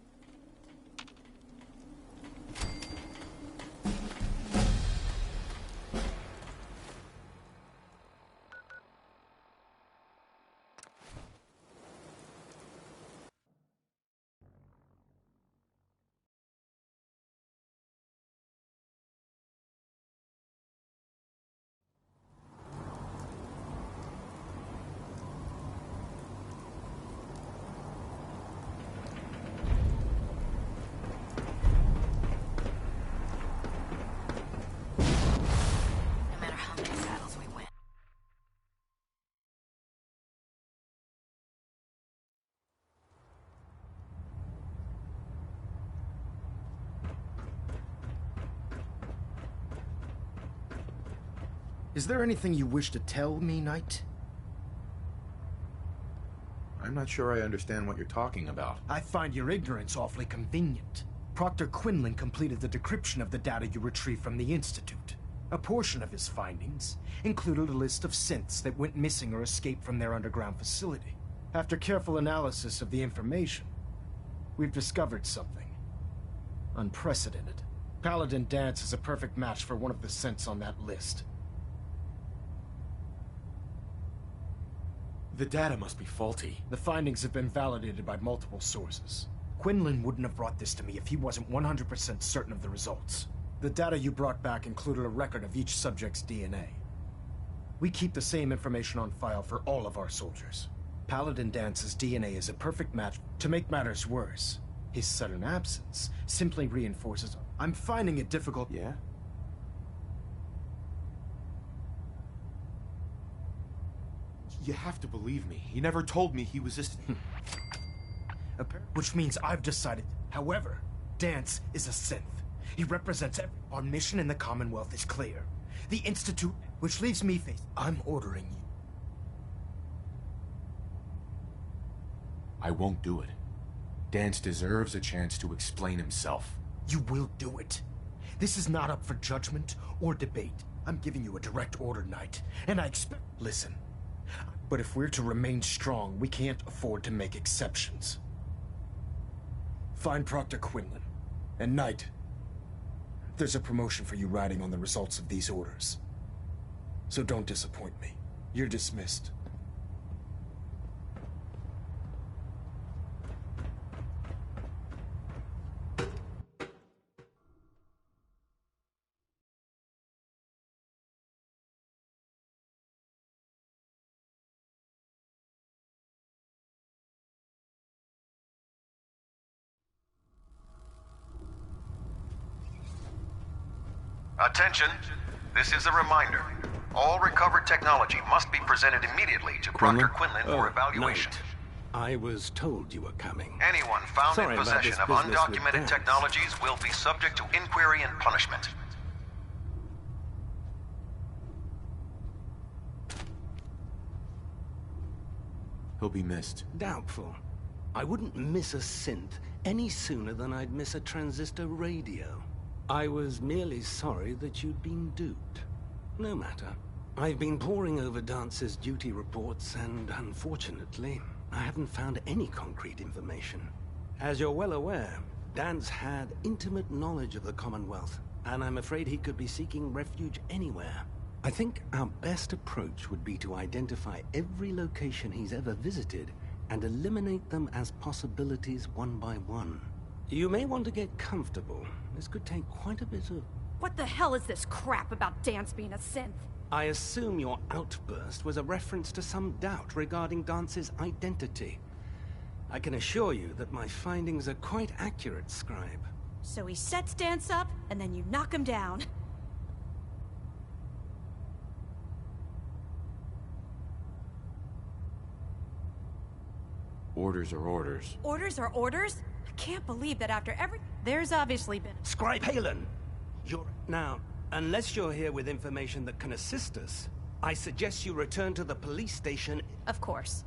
S21: Is there anything you wish to tell me, Knight?
S8: I'm not sure I understand what you're talking about.
S21: I find your ignorance awfully convenient. Proctor Quinlan completed the decryption of the data you retrieved from the Institute. A portion of his findings included a list of synths that went missing or escaped from their underground facility. After careful analysis of the information, we've discovered something unprecedented. Paladin Danse is a perfect match for one of the synths on that list.
S3: The data must be faulty.
S21: The findings have been validated by multiple sources. Quinlan wouldn't have brought this to me if he wasn't 100% certain of the results. The data you brought back included a record of each subject's DNA. We keep the same information on file for all of our soldiers. Paladin Dance's DNA is a perfect match. To make matters worse, his sudden absence simply reinforces... I'm finding it difficult...
S8: Yeah? You have to believe me. He never told me he was this...
S21: Which means I've decided. However, Dance is a synth. He represents our mission in the Commonwealth is clear. The Institute, which leaves me faced. I'm ordering you.
S8: I won't do it. Dance deserves a chance to explain himself.
S21: You will do it. This is not up for judgment or debate. I'm giving you a direct order, Knight, and I expect... Listen, but if we're to remain strong, we can't afford to make exceptions. Find Proctor Quinlan. And Knight, there's a promotion for you riding on the results of these orders. So don't disappoint me. You're dismissed.
S19: Attention, this is a reminder. All recovered technology must be presented immediately to Proctor Quinlan for evaluation.
S1: Knight. I was told you were coming.
S19: Anyone found
S1: Sorry
S19: in
S1: about
S19: possession
S1: this
S19: of
S1: business with
S19: undocumented
S1: Dance.
S19: technologies will be subject to inquiry and punishment.
S8: He'll be missed.
S1: Doubtful. I wouldn't miss a synth any sooner than I'd miss a transistor radio. I was merely sorry that you'd been duped. No matter. I've been poring over Dance's duty reports, and unfortunately, I haven't found any concrete information. As you're well aware, Dance had intimate knowledge of the Commonwealth, and I'm afraid he could be seeking refuge anywhere. I think our best approach would be to identify every location he's ever visited and eliminate them as possibilities one by one. You may want to get comfortable. This could take quite a bit of...
S7: What the hell is this crap about Dance being a synth?
S1: I assume your outburst was a reference to some doubt regarding Dance's identity. I can assure you that my findings are quite accurate, Scribe.
S7: So he sets Dance up, and then you knock him down.
S8: Orders are orders.
S7: Orders are orders? I can't believe that after every... There's obviously been...
S1: Scribe Halen! Now, unless you're here with information that can assist us, I suggest you return to the police station...
S7: Of course.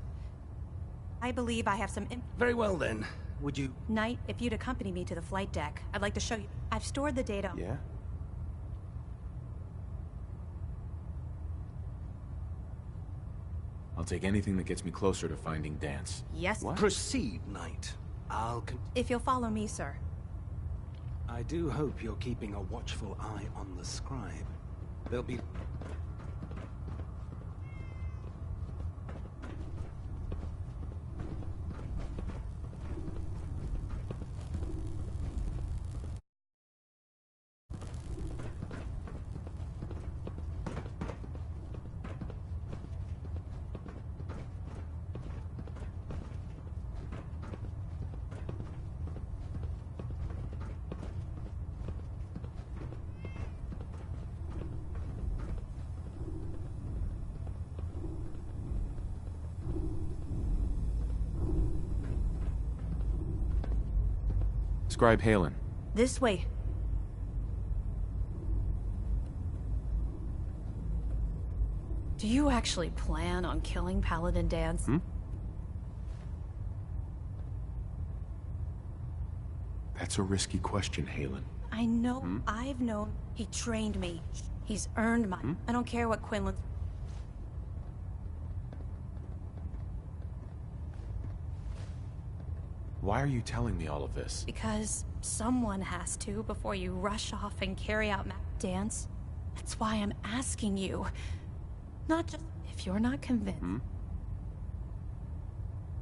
S7: I believe I have some...
S1: Very well then. Would you...
S7: Knight, if you'd accompany me to the flight deck, I'd like to show you... I've stored the data...
S8: Yeah? I'll take anything that gets me closer to finding Dance.
S7: Yes?
S8: What?
S1: Proceed, Knight.
S7: If you'll follow me, sir.
S1: I do hope you're keeping a watchful eye on the Scribe. There'll be...
S8: Scribe Halen.
S7: This way. Do you actually plan on killing Paladin Dance?
S8: That's a risky question, Halen.
S7: I know. I've known. He trained me. He's earned my... I don't care what Quinlan's...
S8: Why are you telling me all of this?
S7: Because someone has to before you rush off and carry out Dance. That's why I'm asking you. Not just if you're not convinced.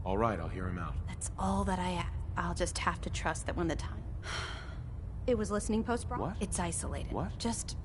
S8: All right, I'll hear him out.
S7: That's all that I ask. I'll just have to trust that when the time... It was listening post, Brock.
S8: What?
S7: It's isolated.
S8: What?
S7: Just...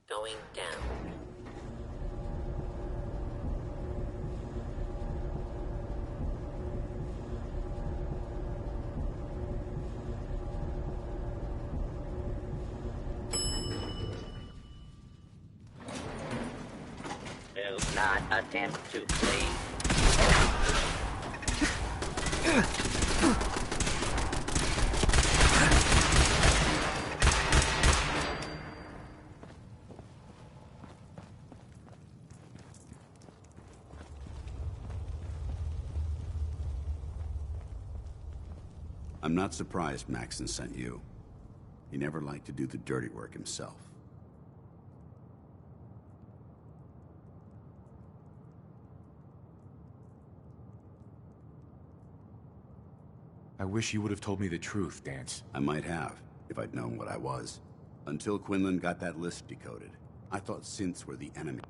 S2: Going down. Do not attempt to flee.
S22: I'm not surprised Maxson sent you. He never liked to do the dirty work himself.
S8: I wish you would have told me the truth, Danse.
S22: I might have, if I'd known what I was. Until Quinlan got that list decoded, I thought synths were the enemy.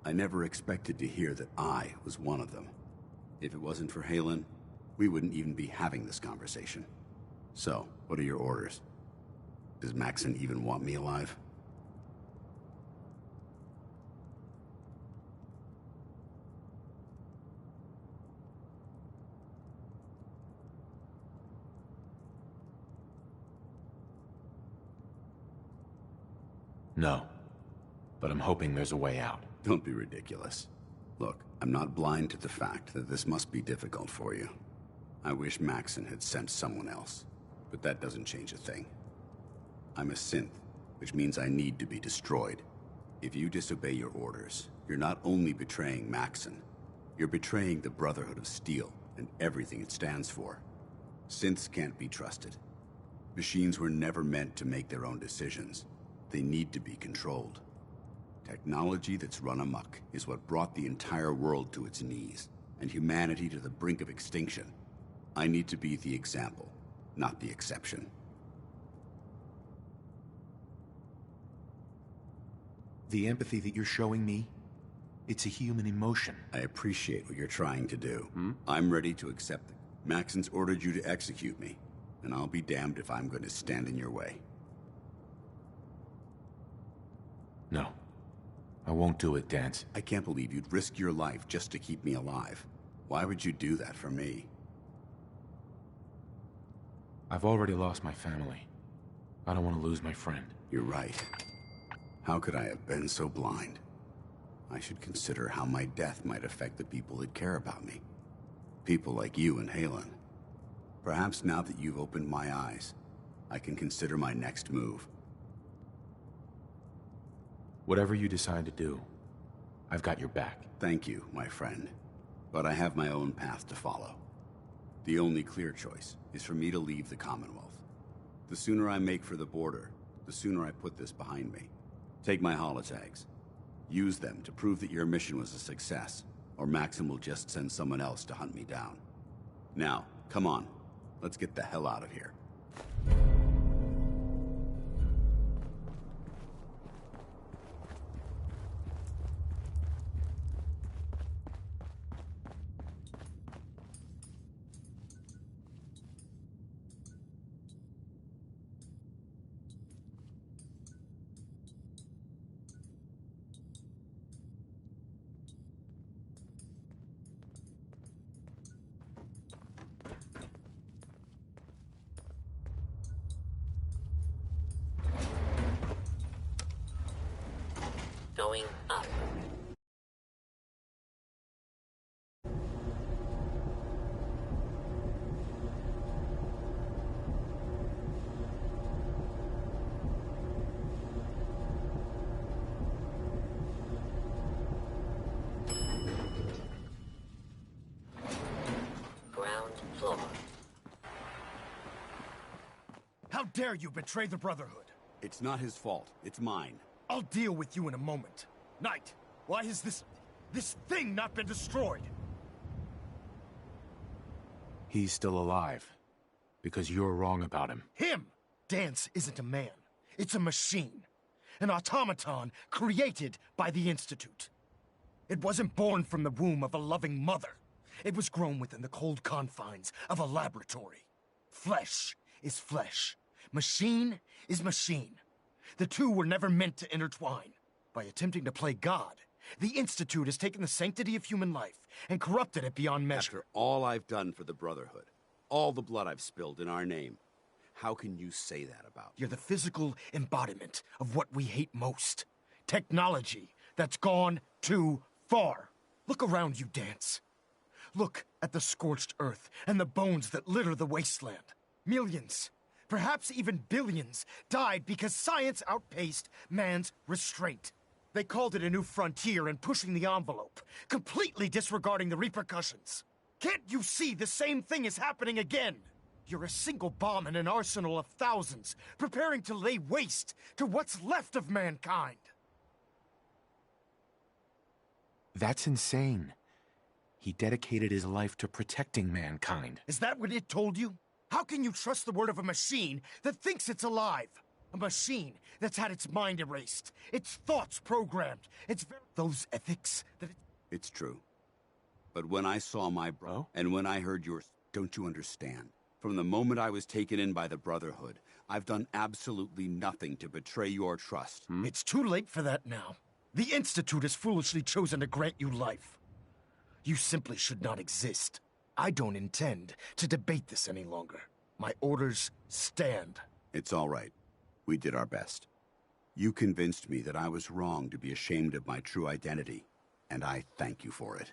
S22: I never expected to hear that I was one of them. If it wasn't for Haylen, we wouldn't even be having this conversation. So, what are your orders? Does Maxson even want me alive?
S8: No. But I'm hoping there's a way out.
S22: Don't be ridiculous. Look, I'm not blind to the fact that this must be difficult for you. I wish Maxson had sent someone else, but that doesn't change a thing. I'm a synth, which means I need to be destroyed. If you disobey your orders, you're not only betraying Maxson, you're betraying the Brotherhood of Steel and everything it stands for. Synths can't be trusted. Machines were never meant to make their own decisions. They need to be controlled. Technology that's run amok is what brought the entire world to its knees, and humanity to the brink of extinction. I need to be the example, not the exception.
S8: The empathy that you're showing me, it's a human emotion.
S22: I appreciate what you're trying to do. I'm ready to accept it. Maxson's ordered you to execute me, and I'll be damned if I'm going to stand in your way.
S8: I won't do it, Dance.
S22: I can't believe you'd risk your life just to keep me alive. Why would you do that for me?
S8: I've already lost my family. I don't want to lose my friend.
S22: You're right. How could I have been so blind? I should consider how my death might affect the people that care about me. People like you and Halen. Perhaps now that you've opened my eyes, I can consider my next move.
S8: Whatever you decide to do, I've got your back.
S22: Thank you, my friend. But I have my own path to follow. The only clear choice is for me to leave the Commonwealth. The sooner I make for the border, the sooner I put this behind me. Take my holotags. Use them to prove that your mission was a success, or Maxim will just send someone else to hunt me down. Now, come on. Let's get the hell out of here.
S2: Going up. Ground floor.
S21: How dare you betray the Brotherhood?
S22: It's not his fault. It's mine.
S21: I'll deal with you in a moment. Knight, why has this thing not been destroyed?
S8: He's still alive. Because you're wrong about him.
S21: Him! Dance isn't a man. It's a machine. An automaton created by the Institute. It wasn't born from the womb of a loving mother. It was grown within the cold confines of a laboratory. Flesh is flesh. Machine is machine. The two were never meant to intertwine. By attempting to play God, the Institute has taken the sanctity of human life and corrupted it beyond measure.
S22: After all I've done for the Brotherhood, all the blood I've spilled in our name, how can you say that about me?
S21: You're the physical embodiment of what we hate most. Technology that's gone too far. Look around you, Dance. Look at the scorched earth and the bones that litter the wasteland. Millions, perhaps even billions, died because science outpaced man's restraint. They called it a new frontier and pushing the envelope, completely disregarding the repercussions. Can't you see the same thing is happening again? You're a single bomb in an arsenal of thousands, preparing to lay waste to what's left of mankind.
S8: That's insane. He dedicated his life to protecting mankind.
S21: Is that what it told you? How can you trust the word of a machine that thinks it's alive? A machine that's had its mind erased, its thoughts programmed, those ethics that it...
S22: It's true. But when I saw my bro, and when I heard yours, don't you understand? From the moment I was taken in by the Brotherhood, I've done absolutely nothing to betray your trust.
S21: It's too late for that now. The Institute has foolishly chosen to grant you life. You simply should not exist. I don't intend to debate this any longer. My orders stand.
S22: It's all right. We did our best. You convinced me that I was wrong to be ashamed of my true identity, and I thank you for it.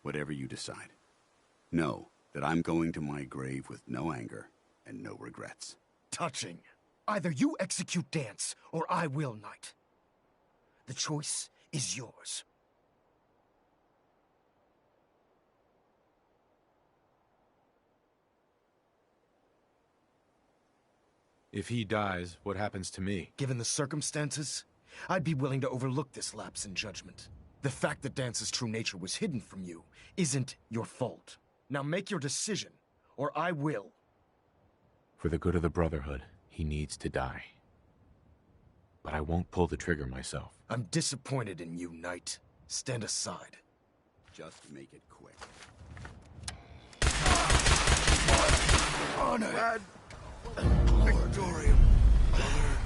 S22: Whatever you decide. Know that I'm going to my grave with no anger and no regrets.
S21: Touching. Either you execute Dance, or I will, Knight. The choice is yours.
S8: If he dies, what happens to me?
S21: Given the circumstances, I'd be willing to overlook this lapse in judgment. The fact that Dance's true nature was hidden from you isn't your fault. Now make your decision, or I will.
S8: For the good of the Brotherhood, he needs to die. But I won't pull the trigger myself.
S21: I'm disappointed in you, Knight. Stand aside.
S22: Just make it quick.
S21: Honor!
S5: Victorium, brother.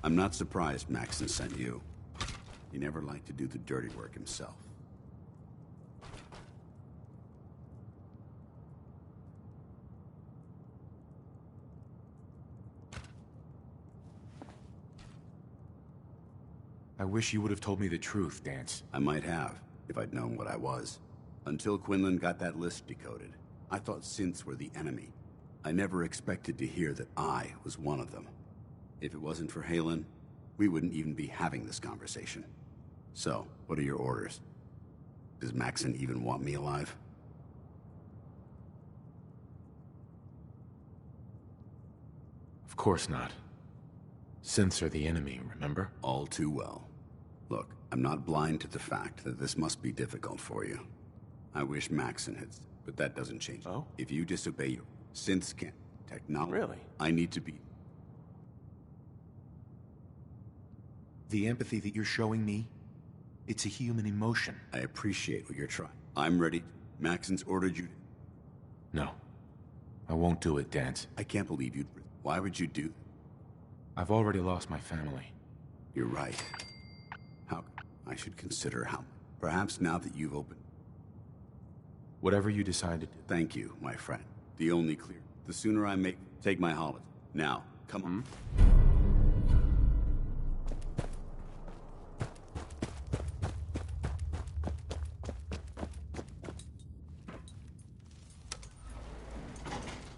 S22: I'm not surprised Maxon sent you. He never liked to do the dirty work himself.
S8: I wish you would have told me the truth, Danse.
S22: I might have, if I'd known what I was. Until Quinlan got that list decoded, I thought synths were the enemy. I never expected to hear that I was one of them. If it wasn't for Haylen, we wouldn't even be having this conversation. So, what are your orders? Does Maxon even want me alive?
S8: Of course not. Synths are the enemy, remember?
S22: All too well. Look, I'm not blind to the fact that this must be difficult for you. I wish Maxon had, but that doesn't change.
S8: Oh?
S22: If you disobey your synths can't. Technology.
S8: Really?
S22: I need to be.
S8: The empathy that you're showing me, it's a human emotion.
S22: I appreciate what you're trying. I'm ready. Maxon's ordered you.
S8: No. I won't do it, Danse.
S22: I can't believe you'd. Why would you do?
S8: I've already lost my family.
S22: You're right. How? I should consider how. Perhaps now that you've opened.
S8: Whatever you decide to do.
S22: Thank you, my friend. The only clear. The sooner I take my holiday. Now, come on.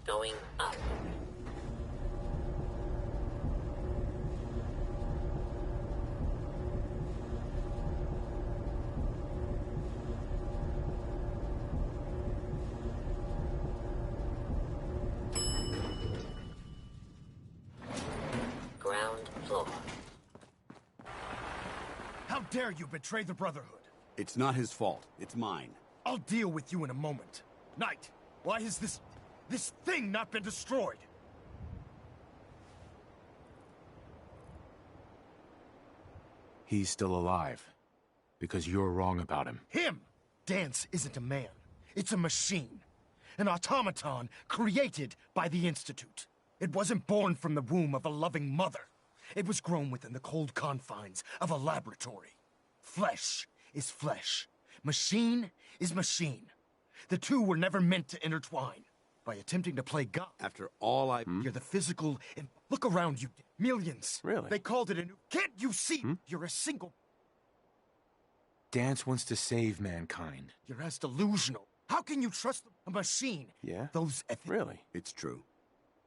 S2: Going up. Ground floor.
S21: How dare you betray the Brotherhood?
S22: It's not his fault. It's mine.
S21: I'll deal with you in a moment. Knight, why has this thing not been destroyed?
S8: He's still alive. Because you're wrong about him.
S21: Him! Danse isn't a man. It's a machine. An automaton created by the Institute. It wasn't born from the womb of a loving mother. It was grown within the cold confines of a laboratory. Flesh is flesh. Machine is machine. The two were never meant to intertwine. By attempting to play God.
S22: After all
S21: You're the physical... Look around you. Millions.
S8: Really?
S21: They called it a new... Can't you see? You're a single...
S8: Danse wants to save mankind.
S21: You're as delusional. How can you trust a machine?
S8: Yeah?
S21: Those ethics...
S8: Really?
S22: It's true.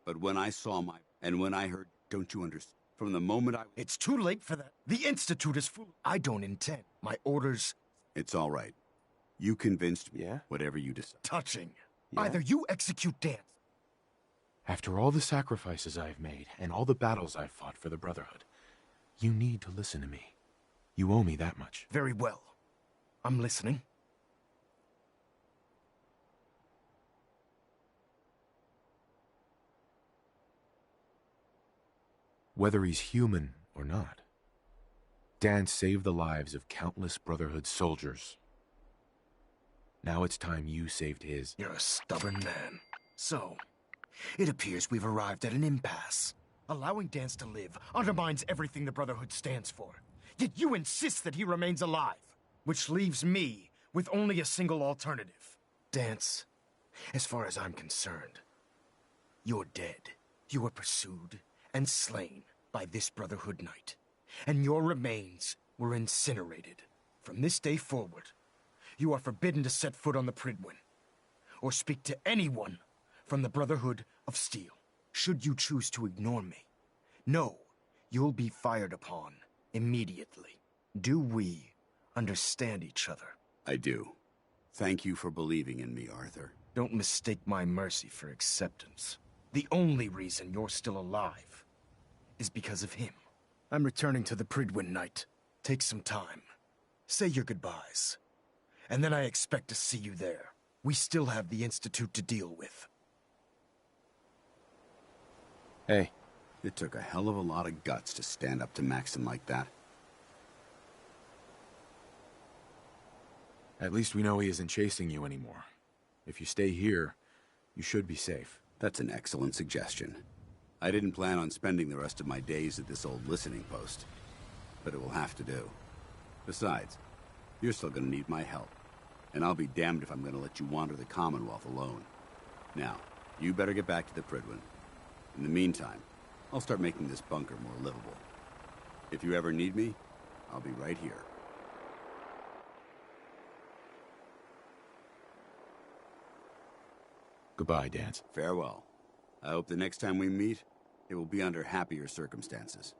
S22: But when I saw and when I heard, don't you understand? From the moment I...
S21: It's too late for that. The Institute is full. I don't intend. My orders...
S22: It's all right. You convinced me.
S8: Yeah?
S22: Whatever you decide.
S21: Touching.
S8: Yeah?
S21: Either you execute Danse.
S8: After all the sacrifices I've made, and all the battles I've fought for the Brotherhood, you need to listen to me. You owe me that much.
S21: Very well. I'm listening.
S8: Whether he's human or not, Danse saved the lives of countless Brotherhood soldiers. Now it's time you saved his.
S21: You're a stubborn man. So, it appears we've arrived at an impasse. Allowing Danse to live undermines everything the Brotherhood stands for. Yet you insist that he remains alive, which leaves me with only a single alternative. Danse, as far as I'm concerned, you're dead. You were pursued and slain by this Brotherhood Knight, and your remains were incinerated. From this day forward, you are forbidden to set foot on the Prydwen, or speak to anyone from the Brotherhood of Steel. Should you choose to ignore me, know you'll be fired upon immediately. Do we understand each other?
S22: I do. Thank you for believing in me, Arthur.
S21: Don't mistake my mercy for acceptance. The only reason you're still alive is because of him. I'm returning to the Prydwen Knight. Take some time. Say your goodbyes. And then I expect to see you there. We still have the Institute to deal with.
S8: Hey.
S22: It took a hell of a lot of guts to stand up to Maxon like that.
S8: At least we know he isn't chasing you anymore. If you stay here, you should be safe.
S22: That's an excellent suggestion. I didn't plan on spending the rest of my days at this old listening post, but it will have to do. Besides, you're still gonna need my help, and I'll be damned if I'm gonna let you wander the Commonwealth alone. Now, you better get back to the Prydwen. In the meantime, I'll start making this bunker more livable. If you ever need me, I'll be right here.
S8: Goodbye, Danse.
S22: Farewell. I hope the next time we meet, it will be under happier circumstances.